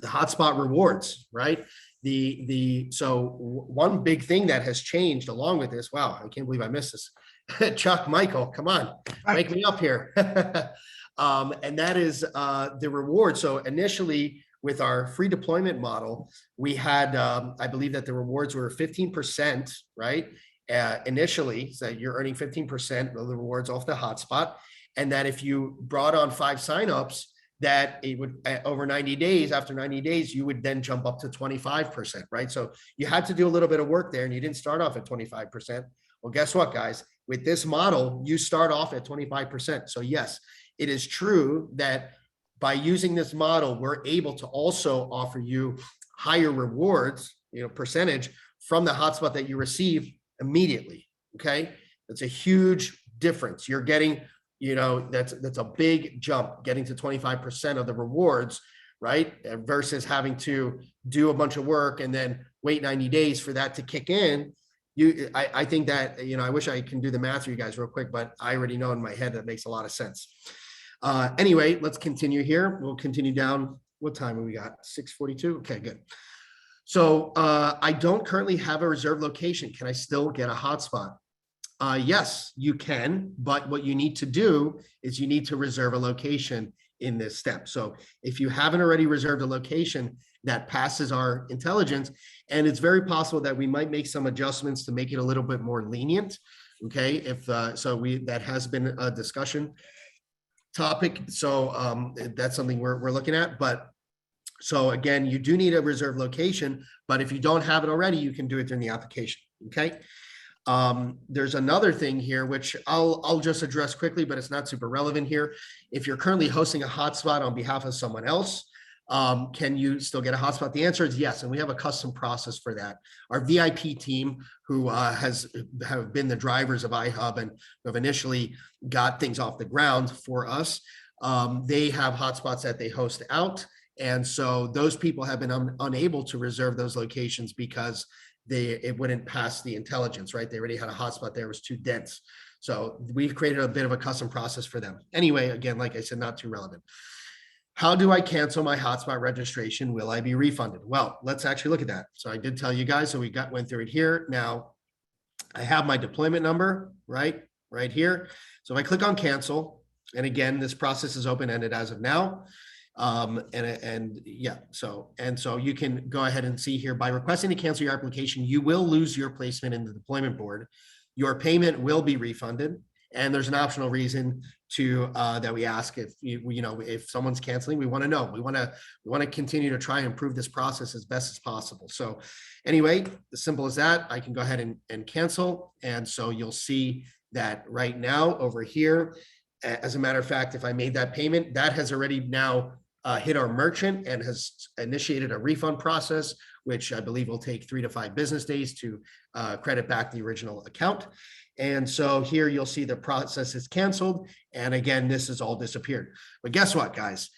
the hotspot rewards, right? So one big thing that has changed along with this, wow, I can't believe I missed this. Chuck, Michael, come on, wake me up here. And that is the reward. So initially with our free deployment model, we had, I believe that the rewards were 15%, right? Initially, so you're earning 15% of the rewards off the hotspot. And that if you brought on 5 signups, that it would, over 90 days, after 90 days, you would then jump up to 25%, right? So you had to do a little bit of work there, and you didn't start off at 25%. Well, guess what, guys? With this model, you start off at 25%. So yes, it is true that by using this model, we're able to also offer you higher rewards, percentage from the hotspot that you receive immediately, okay? That's a huge difference. You're getting, that's a big jump, getting to 25% of the rewards, right? Versus having to do a bunch of work and then wait 90 days for that to kick in. I think that, I wish I can do the math for you guys real quick, but I already know in my head that makes a lot of sense. Anyway, let's continue here. We'll continue down. What time have we got? 6:42. Okay, good. So I don't currently have a reserved location. Can I still get a hotspot? Yes, you can, but what you need to do is you need to reserve a location in this step. So if you haven't already reserved a location, that passes our intelligence, and it's very possible that we might make some adjustments to make it a little bit more lenient. Okay, if that has been a discussion topic. So that's something we're looking at. But so again, you do need a reserved location, but if you don't have it already, you can do it during the application. Okay. There's another thing here, which I'll just address quickly, but it's not super relevant here. If you're currently hosting a hotspot on behalf of someone else, can you still get a hotspot? The answer is yes, and we have a custom process for that. Our VIP team, who have been the drivers of iHub and have initially got things off the ground for us, they have hotspots that they host out, and so those people have been unable to reserve those locations because it wouldn't pass the intelligence, right? They already had a hotspot there, it was too dense. So we've created a bit of a custom process for them. Anyway, again, like I said, not too relevant. How do I cancel my hotspot registration? Will I be refunded? Well, let's actually look at that. So I did tell you guys, so we went through it here. Now I have my deployment number, right here. So if I click on cancel, and again, this process is open-ended as of now. So you can go ahead and see here, by requesting to cancel your application, you will lose your placement in the deployment board. Your payment will be refunded, and there's an optional reason that we ask if someone's canceling. We want to know. We want to continue to try and improve this process as best as possible. So anyway, as simple as that, I can go ahead and cancel, and so you'll see that right now over here. As a matter of fact, if I made that payment, that has already now hit our merchant and has initiated a refund process, which I believe will take 3 to 5 business days to credit back the original account. And so here you'll see the process is canceled. And again, this has all disappeared. But guess what, guys?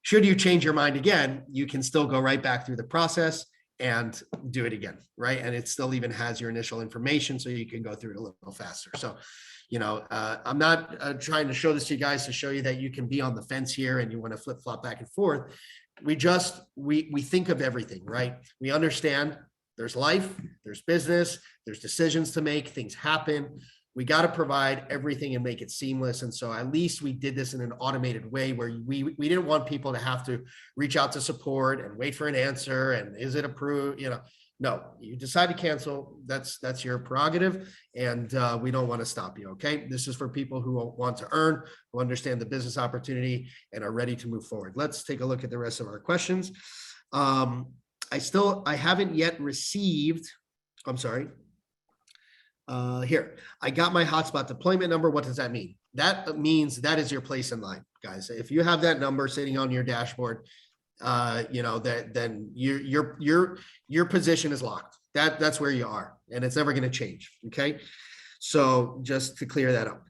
Should you change your mind again, you can still go right back through the process and do it again, right? And it still even has your initial information, so you can go through it a little faster. So, I'm not trying to show this to you guys to show you that you can be on the fence here and you want to flip flop back and forth. We think of everything, right? We understand there's life, there's business, there's decisions to make, things happen. We got to provide everything and make it seamless. And so at least we did this in an automated way where we didn't want people to have to reach out to support and wait for an answer. And is it approved? No, you decide to cancel. That's your prerogative. And we don't want to stop you. Okay. This is for people who want to earn, who understand the business opportunity and are ready to move forward. Let's take a look at the rest of our questions. I haven't yet received I'm sorry. Here, I got my hotspot deployment number. What does that mean? That means that is your place in line, guys. If you have that number sitting on your dashboard, then your position is locked. That's where you are, and it's never going to change. Okay, so just to clear that up,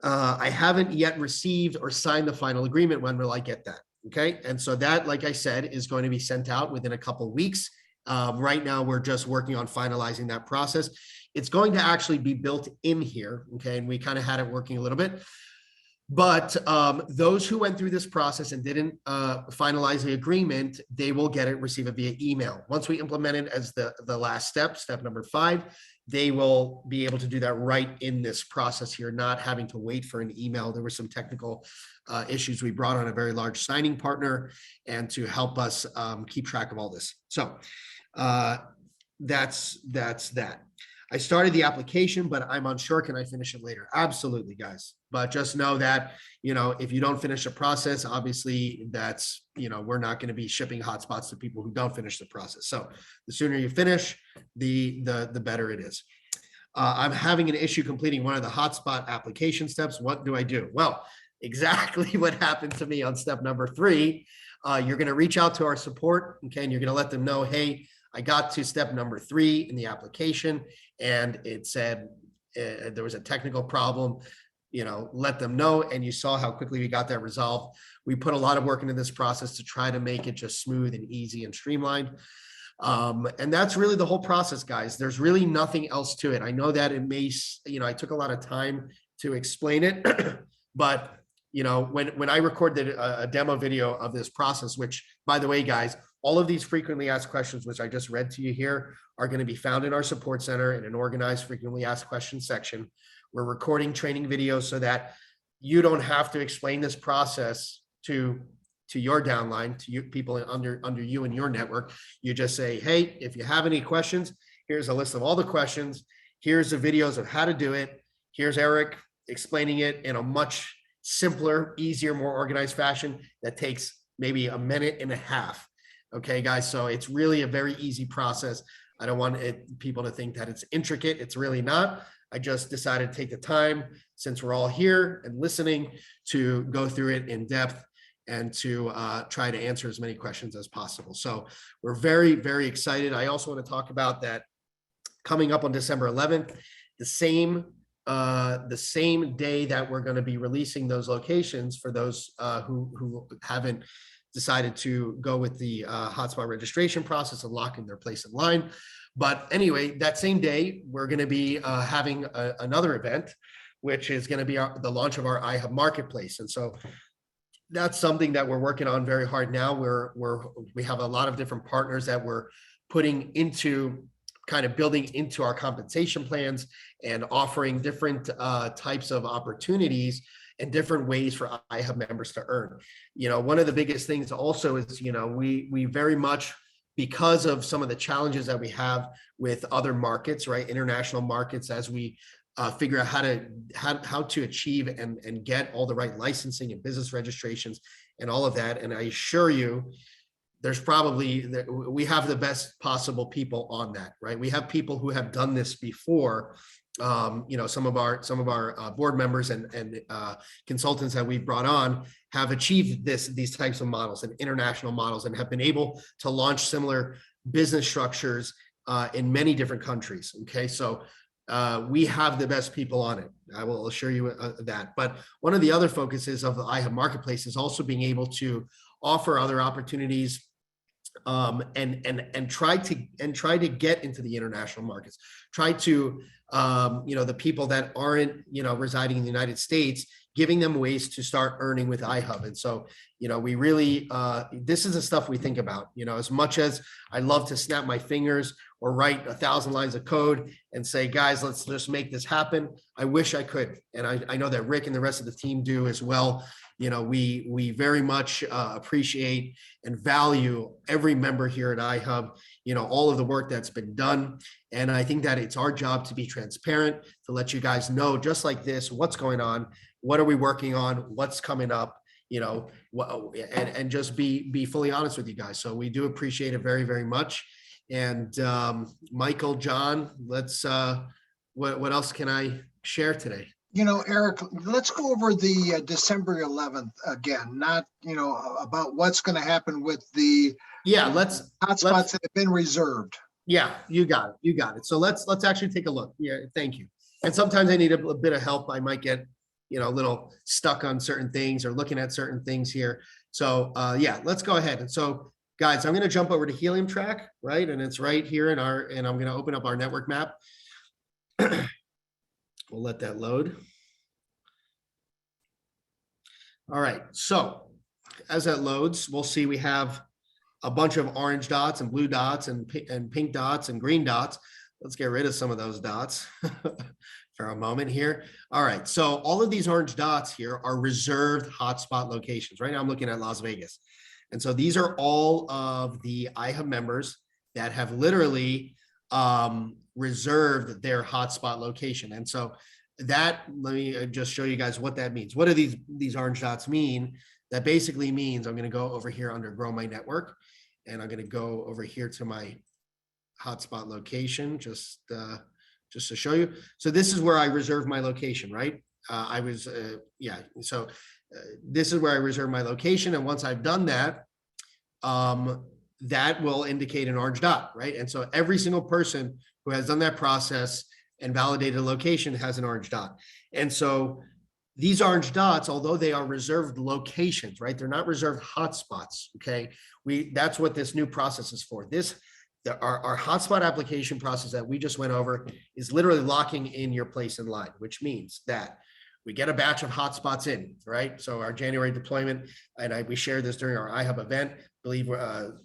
I haven't yet received or signed the final agreement. When will I get that? Okay, and so that, like I said, is going to be sent out within a couple of weeks. Right now, we're just working on finalizing that process. It's going to actually be built in here, okay? And we kind of had it working a little bit. But those who went through this process and didn't finalize the agreement, they will get it, receive it via email. Once we implement it as the last step, step number 5, they will be able to do that right in this process here, not having to wait for an email. There were some technical issues. We brought on a very large signing partner and to help us keep track of all this. So that's that. I started the application, but I'm unsure. Can I finish it later? Absolutely, guys. But just know that, if you don't finish the process, obviously that's, we're not going to be shipping hotspots to people who don't finish the process. So the sooner you finish, the better it is. I'm having an issue completing one of the hotspot application steps. What do I do? Well, exactly what happened to me on step number 3. You're going to reach out to our support, okay, and you're going to let them know, hey, I got to step number 3 in the application and it said there was a technical problem, let them know. And you saw how quickly we got that resolved. We put a lot of work into this process to try to make it just smooth and easy and streamlined. And that's really the whole process, guys. There's really nothing else to it. I know that it may, I took a lot of time to explain it, but when I recorded a demo video of this process, which, by the way, guys, all of these frequently asked questions, which I just read to you here, are going to be found in our support center in an organized frequently asked questions section. We're recording training videos so that you don't have to explain this process to your downline, to you people under you and your network. You just say, hey, if you have any questions, here's a list of all the questions. Here's the videos of how to do it. Here's Eric explaining it in a much simpler, easier, more organized fashion that takes maybe a minute and a half. Okay, guys, so it's really a very easy process. I don't want people to think that it's intricate. It's really not. I just decided to take the time, since we're all here and listening, to go through it in depth and to try to answer as many questions as possible. So we're very, very excited. I also want to talk about that coming up on December 11th, the same day that we're going to be releasing those locations for those who haven't decided to go with the hotspot registration process and lock in their place in line. But anyway, that same day, we're going to be having another event, which is going to be the launch of our iHub marketplace. And so that's something that we're working on very hard now. We have a lot of different partners that we're putting into kind of building into our compensation plans and offering different types of opportunities and different ways for iHub members to earn. One of the biggest things also is, we very much, because of some of the challenges that we have with other markets, right, international markets, as we figure out how to achieve and get all the right licensing and business registrations and all of that. And I assure you, we have the best possible people on that, right? We have people who have done this before. Some of our board members and consultants that we've brought on have achieved these types of models and international models and have been able to launch similar business structures in many different countries. Okay, so we have the best people on it. I will assure you that. But one of the other focuses of the iHub Marketplace is also being able to offer other opportunities and try to get into the international markets. Try to the people that aren't residing in the United States, giving them ways to start earning with iHub. And so we really this is the stuff we think about. As much as I love to snap my fingers or write 1,000 lines of code and say, guys, let's just make this happen, I wish I could. And I know that Rick and the rest of the team do as well. We very much appreciate and value every member here at iHub, all of the work that's been done. And I think that it's our job to be transparent, to let you guys know, just like this, what's going on, what are we working on, what's coming up, and just be fully honest with you guys. So we do appreciate it very, very much. And Michael, John, let's, what else can I share today? You know, Eric, let's go over the December 11th again, not, you know, about what's going to happen with the Yeah, let's hotspots that have been reserved. Yeah, you got it. You got it. So let's actually take a look. Yeah, thank you. And sometimes I need a bit of help. I might get, you know, a little stuck on certain things or looking at certain things here. So yeah, let's go ahead. And so guys, I'm going to jump over to Helium Track, right? And it's right here in our, and I'm going to open up our network map. We'll let that load. All right. So as that loads, we'll see we have a bunch of orange dots and blue dots and pink dots and green dots. Let's get rid of some of those dots for a moment here. All right, so all of these orange dots here are reserved hotspot locations. Right now I'm looking at Las Vegas. And so these are all of the iHub members that have literally reserved their hotspot location. And so that, let me just show you guys what that means. What do these orange dots mean? That basically means I'm going to go over here under Grow My Network, and I'm going to go over here to my hotspot location just to show you. So this is where I reserve my location, right? So this is where I reserve my location, and once I've done that, that will indicate an orange dot, right? And so every single person who has done that process and validated a location has an orange dot. And so these orange dots, although they are reserved locations, right? They're not reserved hotspots, okay? That's what this new process is for. Our hotspot application process that we just went over is literally locking in your place in line, which means that we get a batch of hotspots in, right? So our January deployment, and we shared this during our iHub event, I believe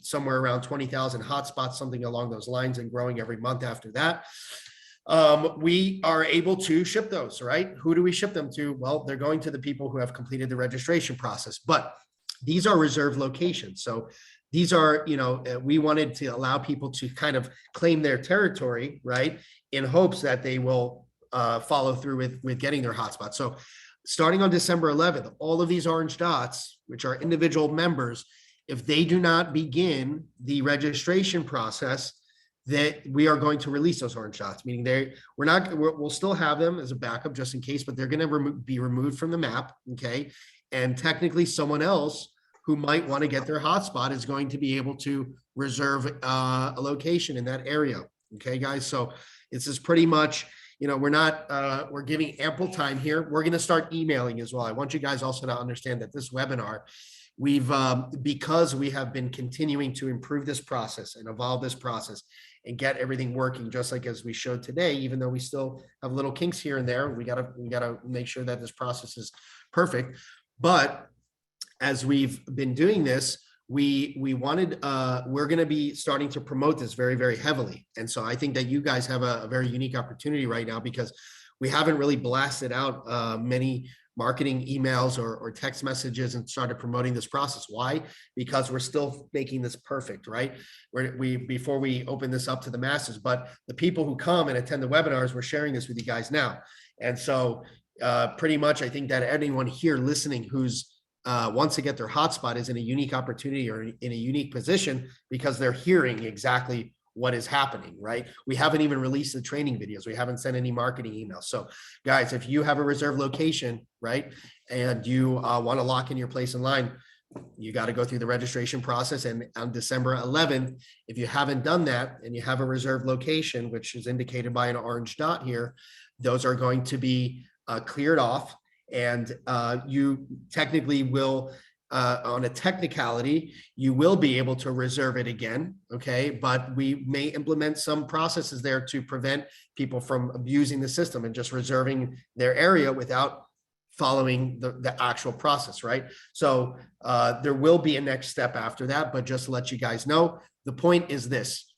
somewhere around 20,000 hotspots, something along those lines, and growing every month after that. We are able to ship those, right? Who do we ship them to? Well, they're going to the people who have completed the registration process, but these are reserved locations. So these are, you know, we wanted to allow people to kind of claim their territory, right? In hopes that they will follow through with getting their hotspot. So starting on December 11th, all of these orange dots, which are individual members, if they do not begin the registration process, that we are going to release those orange dots, meaning we'll still have them as a backup just in case, but they're going to be removed from the map. Okay. And technically someone else who might want to get their hotspot is going to be able to reserve a location in that area. Okay, guys. So this is pretty much, you know, we're giving ample time here. We're going to start emailing as well. I want you guys also to understand that this webinar, because we have been continuing to improve this process and evolve this process and get everything working, just like as we showed today, even though we still have little kinks here and there, we gotta make sure that this process is perfect. But as we've been doing this, we're going to be starting to promote this very, very heavily. And so I think that you guys have a very unique opportunity right now, because we haven't really blasted out many marketing emails or text messages and started promoting this process. Why? Because we're still making this perfect, right? Before we open this up to the masses, but the people who come and attend the webinars, we're sharing this with you guys now. And so pretty much, I think that anyone here listening who's wants to get their hotspot is in a unique opportunity or in a unique position, because they're hearing exactly what is happening, right? We haven't even released the training videos. We haven't sent any marketing emails. So guys, if you have a reserved location, right, and you want to lock in your place in line, you got to go through the registration process. And on December 11th, if you haven't done that and you have a reserved location, which is indicated by an orange dot here, those are going to be cleared off. And you technically will, on a technicality, you will be able to reserve it again, okay? But we may implement some processes there to prevent people from abusing the system and just reserving their area without following the actual process, right? So there will be a next step after that, but just to let you guys know, the point is this: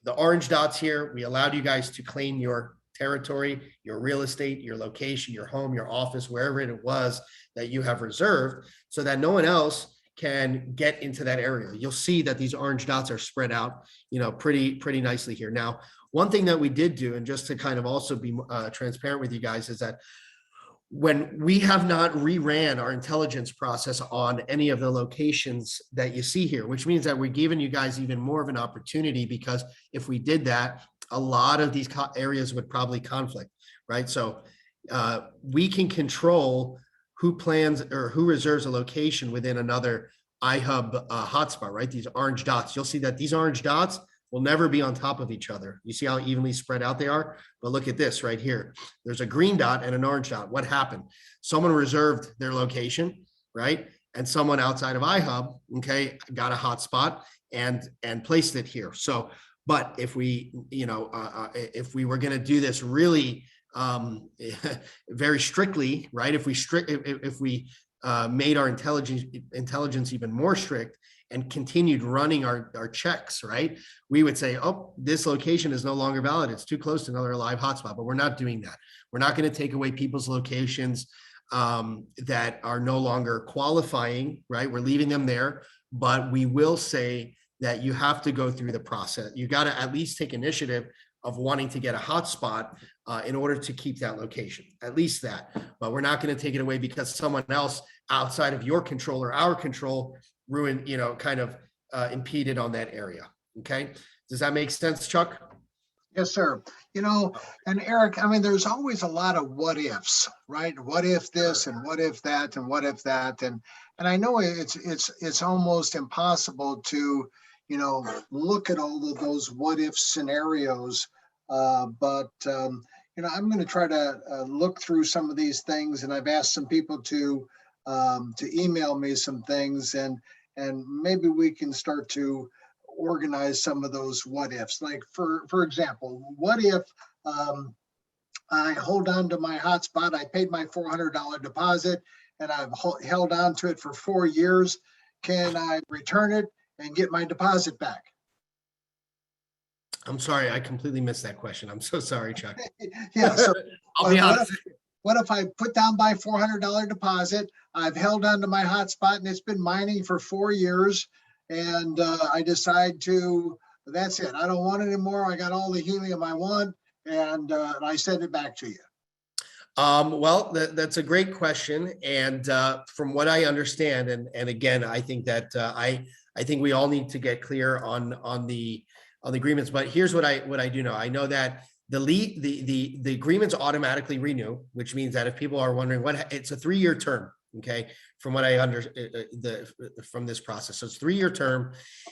the orange dots here, we allowed you guys to claim your territory, your real estate, your location, your home, your office, wherever it was that you have reserved, so that no one else can get into that area. You'll see that these orange dots are spread out, you know, pretty nicely here. Now, one thing that we did do, and just to kind of also be transparent with you guys, is that when we have not reran our intelligence process on any of the locations that you see here, which means that we're giving you guys even more of an opportunity, because if we did that, a lot of these areas would probably conflict, right? So we can control who plans or who reserves a location within another iHub hotspot, right? These orange dots. You'll see that these orange dots will never be on top of each other. You see how evenly spread out they are? But look at this right here. There's a green dot and an orange dot. What happened? Someone reserved their location, right? And someone outside of iHub, okay, got a hotspot and placed it here. So, but if we, if we were going to do this really very strictly, right? If we made our intelligence even more strict and continued running our checks, right? We would say, oh, this location is no longer valid. It's too close to another live hotspot, but we're not doing that. We're not going to take away people's locations that are no longer qualifying, right? We're leaving them there, but we will say that you have to go through the process. You got to at least take initiative of wanting to get a hotspot in order to keep that location, at least that. But we're not going to take it away because someone else outside of your control or our control ruined, kind of impeded on that area. Okay. Does that make sense, Chuck? Yes, sir. And Eric, I mean, there's always a lot of what ifs, right? What if this and what if that and what if that. And I know it's almost impossible to, look at all of those what if scenarios. But I'm going to try to look through some of these things, and I've asked some people to email me some things, and maybe we can start to organize some of those what ifs. Like for example, what if I hold on to my hotspot? I paid my $400 deposit, and I've held on to it for 4 years. Can I return it and get my deposit back? I'm sorry, I completely missed that question. I'm so sorry, Chuck. Yeah. So I'll be honest. What if I put down my $400 deposit? I've held onto my hotspot and it's been mining for 4 years, and I decide that's it. I don't want it anymore. I got all the helium I want, and I send it back to you. Well, that's a great question. And from what I understand, and again, I think that I think we all need to get clear on the agreements. But here's what I do know. I know that the agreements automatically renew, which means that if people are wondering it's a 3-year term. Okay, from what I from this process, so it's 3-year term,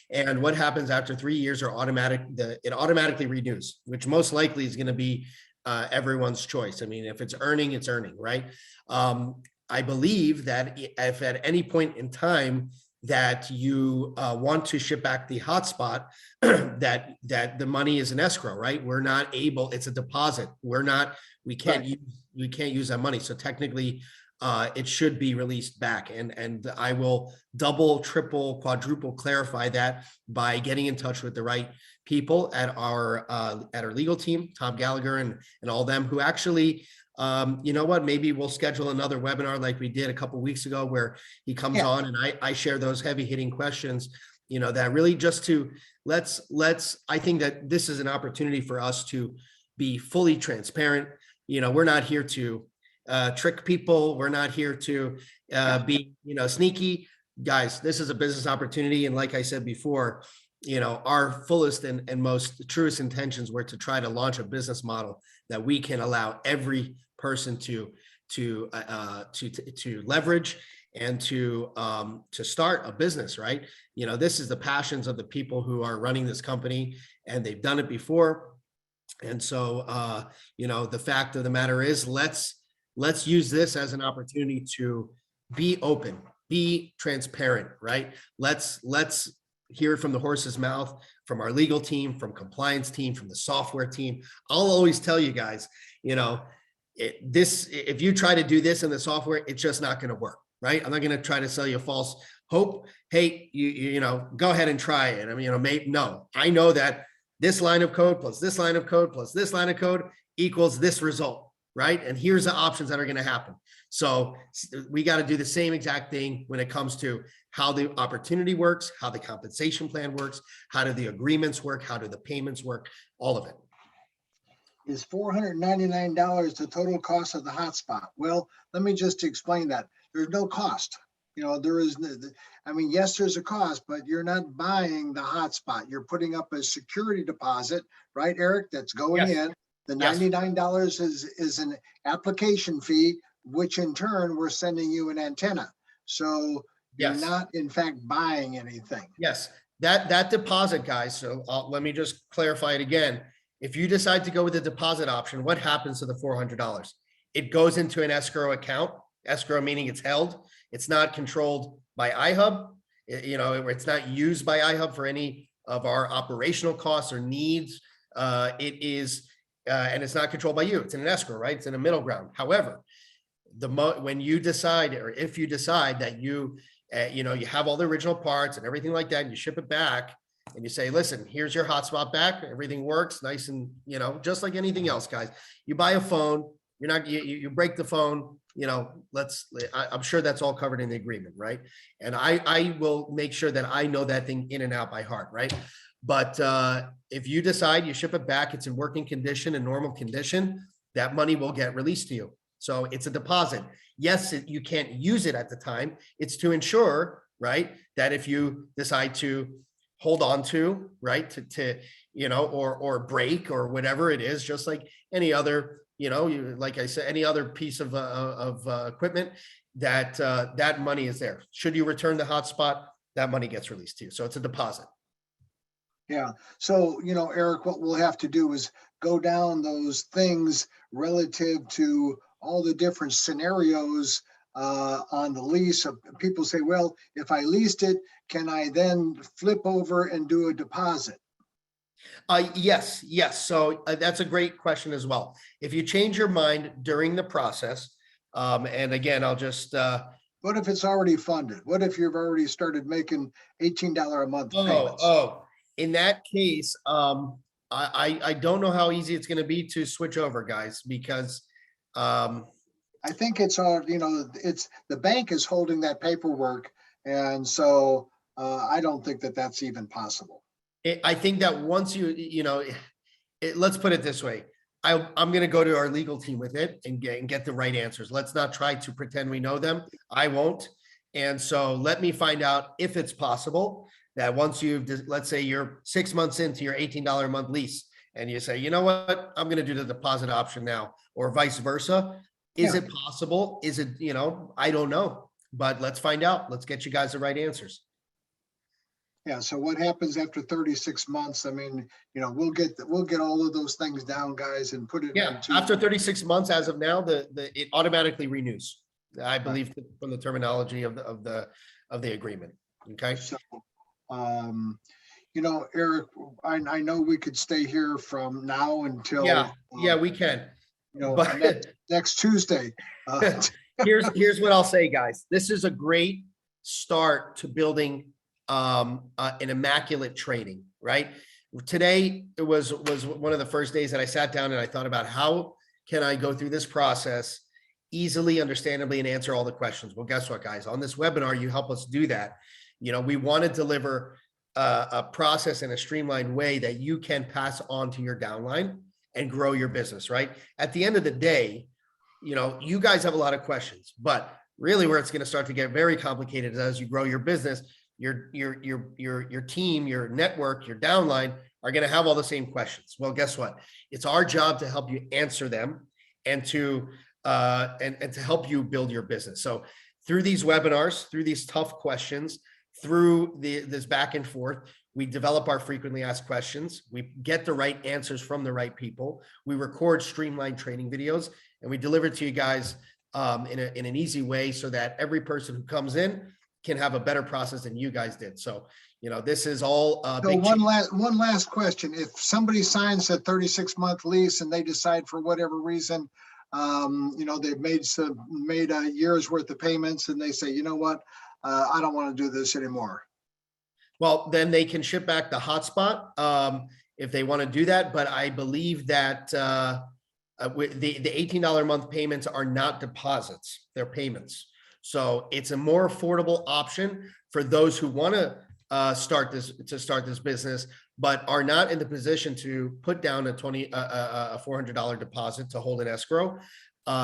and what happens after 3 years are it automatically renews, which most likely is going to be everyone's choice. I mean, if it's earning, it's earning, right? I believe that if at any point in time that you want to ship back the hotspot, that the money is an escrow, right? We're not able, it's a deposit. We can't use that money. So technically it should be released back. And I will double, triple, quadruple clarify that by getting in touch with the right people at our legal team, Tom Gallagher and all them who actually, maybe we'll schedule another webinar like we did a couple of weeks ago, where he comes on and I share those heavy hitting questions, that really just to I think that this is an opportunity for us to be fully transparent. We're not here to trick people. We're not here to be, sneaky. Guys, this is a business opportunity. And like I said before, our fullest and most truest intentions were to try to launch a business model that we can allow every person to leverage and to start a business, right? This is the passions of the people who are running this company, and they've done it before. And so, the fact of the matter is, let's use this as an opportunity to be open, be transparent, right? Let's hear it from the horse's mouth, from our legal team, from compliance team, from the software team. I'll always tell you guys, if you try to do this in the software, it's just not going to work, right? I'm not going to try to sell you a false hope. Hey, you go ahead and try it. I mean, no, I know that this line of code plus this line of code plus this line of code equals this result, right? And here's the options that are going to happen. So we got to do the same exact thing when it comes to how the opportunity works, how the compensation plan works, how do the agreements work, how do the payments work, all of it. Is $499 the total cost of the hotspot? Well, let me just explain that. There's no cost. There is, I mean, yes, there's a cost, but you're not buying the hotspot. You're putting up a security deposit, right, Eric? That's going Yes. in. The Yes. $99 is an application fee, which in turn, we're sending you an antenna. So you're Yes. not in fact buying anything. Yes, that deposit, guys, so let me just clarify it again. If you decide to go with the deposit option, what happens to the $400? It goes into an escrow account, escrow meaning it's held. It's not controlled by iHub. It's not used by iHub for any of our operational costs or needs. It is, and it's not controlled by you. It's in an escrow, right? It's in a middle ground. However, when you decide, or if you decide that you have all the original parts and everything like that, and you ship it back and you say, listen, here's your hotspot back. Everything works nice. And, just like anything else, guys, you buy a phone, you break the phone, I'm sure that's all covered in the agreement. Right. And I will make sure that I know that thing in and out by heart. Right. But if you decide you ship it back, it's in working condition and normal condition, that money will get released to you. So it's a deposit. Yes, you can't use it at the time. It's to ensure, right, that if you decide to hold on to, right, or break or whatever it is, just like any other, like I said, any other piece of equipment, that money is there. Should you return the hotspot, that money gets released to you. So it's a deposit. Yeah. So, Eric, what we'll have to do is go down those things relative to all the different scenarios on the lease. People say, well, if I leased it, can I then flip over and do a deposit? Yes. So that's a great question as well. If you change your mind during the process, and again, I'll just... what if it's already funded? What if you've already started making $18 a month payments? In that case, I don't know how easy it's going to be to switch over, guys, because I think it's all, it's the bank is holding that paperwork. And so I don't think that that's even possible. I think that once let's put it this way. I'm going to go to our legal team with it and get the right answers. Let's not try to pretend we know them. I won't. And so let me find out if it's possible that once let's say you're 6 months into your $18 a month lease and you say, you know what, I'm going to do the deposit option now, or vice versa. Is it possible? Is it, I don't know, but let's find out. Let's get you guys the right answers. Yeah. So what happens after 36 months? I mean, we'll get all of those things down, guys, and put it into... After 36 months, as of now, it automatically renews. I believe from the terminology of the agreement. Okay. So, Eric, I know we could stay here from now until... Yeah, we can. But next Tuesday. Here's what I'll say, guys. This is a great start to building an immaculate training, right? Today, it was one of the first days that I sat down and I thought about how can I go through this process easily, understandably, and answer all the questions. Well, guess what, guys? On this webinar, you help us do that. We want to deliver a process in a streamlined way that you can pass on to your downline and grow your business, right? At the end of the day, you guys have a lot of questions, but really where it's going to start to get very complicated is as you grow your business, your team, your network, your downline are going to have all the same questions. Well, guess what? It's our job to help you answer them and to help you build your business. So through these webinars, through these tough questions, through this back and forth, we develop our frequently asked questions. We get the right answers from the right people. We record streamlined training videos and we deliver to you guys in an easy way so that every person who comes in can have a better process than you guys did. So, this is all so one last question. If somebody signs a 36-month lease and they decide for whatever reason, they've made a year's worth of payments and they say, you know what, I don't want to do this anymore. Well, then they can ship back the hotspot if they want to do that. But I believe that the $18 a month payments are not deposits, they're payments. So it's a more affordable option for those who want to start this business, but are not in the position to put down a $400 deposit to hold an escrow.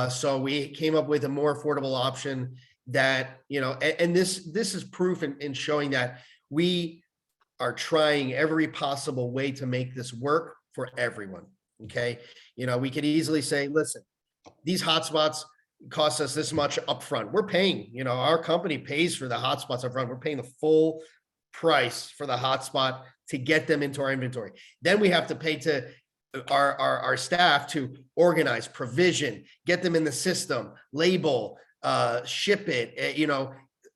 So we came up with a more affordable option that, and this is proof in showing that we are trying every possible way to make this work for everyone. Okay. We could easily say, listen, these hotspots cost us this much upfront. We're paying, our company pays for the hotspots upfront. We're paying the full price for the hotspot to get them into our inventory. Then we have to pay to our staff to organize, provision, get them in the system, label, ship it,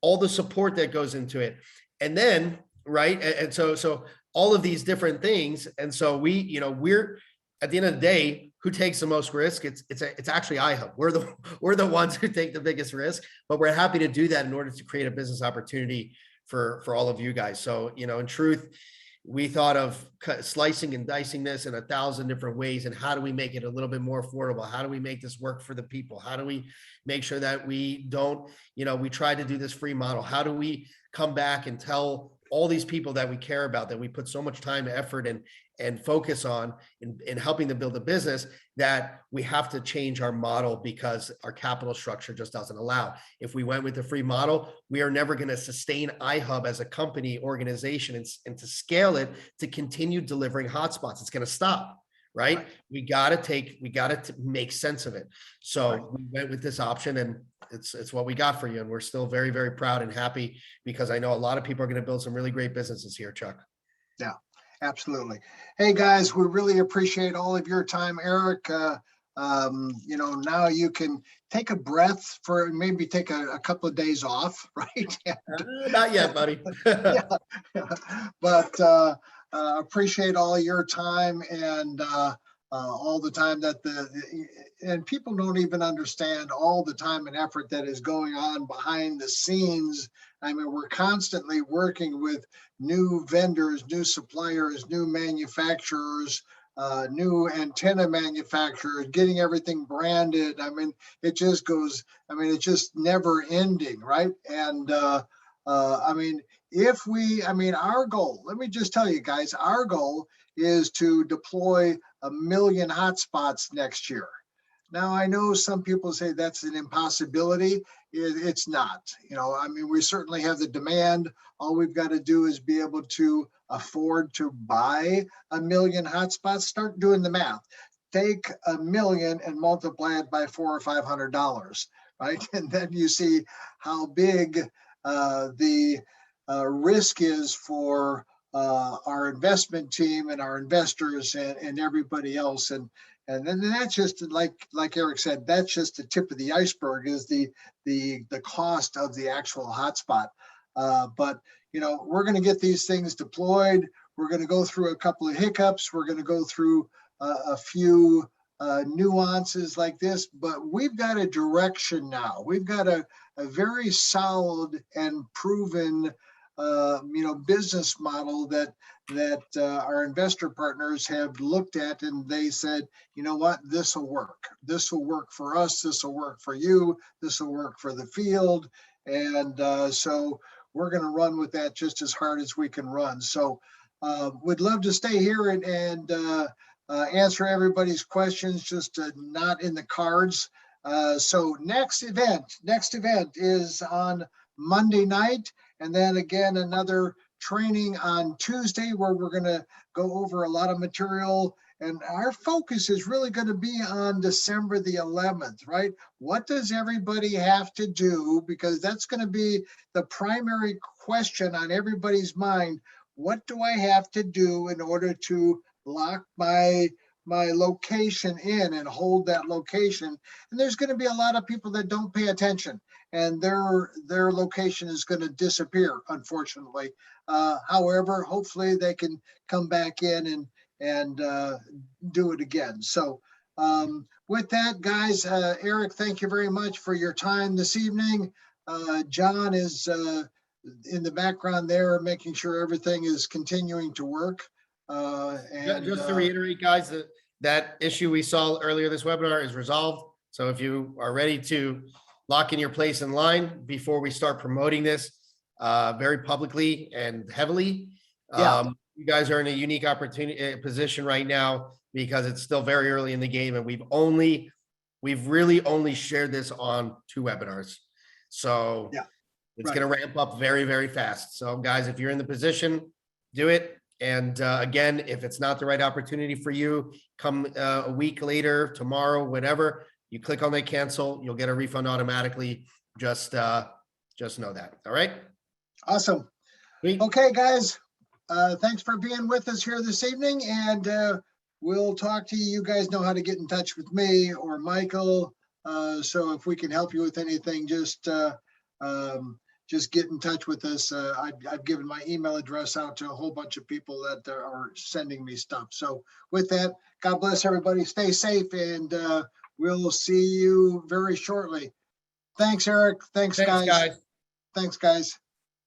all the support that goes into it. And then, right. And so all of these different things. And so we're at the end of the day, who takes the most risk? It's actually iHub. We're the ones who take the biggest risk, but we're happy to do that in order to create a business opportunity for all of you guys. So, in truth, we thought of slicing and dicing this in 1,000 different ways. And how do we make it a little bit more affordable? How do we make this work for the people? How do we make sure that we don't, we try to do this free model? How do we come back and tell all these people that we care about, that we put so much time, effort, and focus on in helping them build a business, that we have to change our model because our capital structure just doesn't allow. If we went with the free model, we are never going to sustain iHub as a company organization and to scale it to continue delivering hotspots. It's going to stop. Right? We got to make sense of it. So we went with this option, and it's what we got for you. And we're still very, very proud and happy, because I know a lot of people are going to build some really great businesses here, Chuck. Yeah, absolutely. Hey guys, we really appreciate all of your time, Eric. Now you can take a breath for maybe take a couple of days off, right? Not yet, buddy. But appreciate all your time and all the time that and people don't even understand all the time and effort that is going on behind the scenes. I mean, we're constantly working with new vendors, new suppliers, new manufacturers, new antenna manufacturers, getting everything branded. I mean, it just goes, it's just never ending, right? And our goal, let me just tell you guys, our goal is to deploy 1 million hotspots next year. Now, I know some people say that's an impossibility. It's not. We certainly have the demand. All we've got to do is be able to afford to buy 1 million hotspots. Start doing the math. Take 1 million and multiply it by $400 or $500, right? And then you see how big the risk is for our investment team and our investors and everybody else. And then that's just like Eric said, that's just the tip of the iceberg, is the cost of the actual hotspot. But we're going to get these things deployed. We're going to go through a couple of hiccups. We're going to go through a few nuances like this, but we've got a direction now. We've got a very solid and proven business model that our investor partners have looked at, and they said, you know what, this will work. This will work for us. This will work for you. This will work for the field. And so we're going to run with that just as hard as we can run. So we'd love to stay here and answer everybody's questions, just not in the cards. So next event is on Monday night. And then again, another training on Tuesday, where we're going to go over a lot of material. And our focus is really going to be on December the 11th, right? What does everybody have to do? Because that's going to be the primary question on everybody's mind. What do I have to do in order to lock my location in and hold that location? And there's going to be a lot of people that don't pay attention, and their location is going to disappear, unfortunately. However, hopefully they can come back in and do it again. So with that, guys, Eric, thank you very much for your time this evening. John is in the background there, making sure everything is continuing to work. And just to reiterate, guys, that issue we saw earlier this webinar is resolved. So if you are ready to lock in your place in line before we start promoting this very publicly and heavily, you guys are in a unique opportunity position right now because it's still very early in the game, and we've really only shared this on 2 webinars. So Yeah, it's right. going to ramp up very, very fast. So guys, if you're in the position, do it. And again, if it's not the right opportunity for you, come a week later, tomorrow, whatever, you click on the cancel, you'll get a refund automatically. Just know that. All right. Awesome. Sweet. Okay, guys. Thanks for being with us here this evening, and we'll talk to you. You guys know how to get in touch with me or Michael. So if we can help you with anything, just get in touch with us. I've given my email address out to a whole bunch of people that are sending me stuff. So with that, God bless everybody. Stay safe, and we'll see you very shortly. Thanks, Eric. Thanks, guys. Guys. Thanks, guys.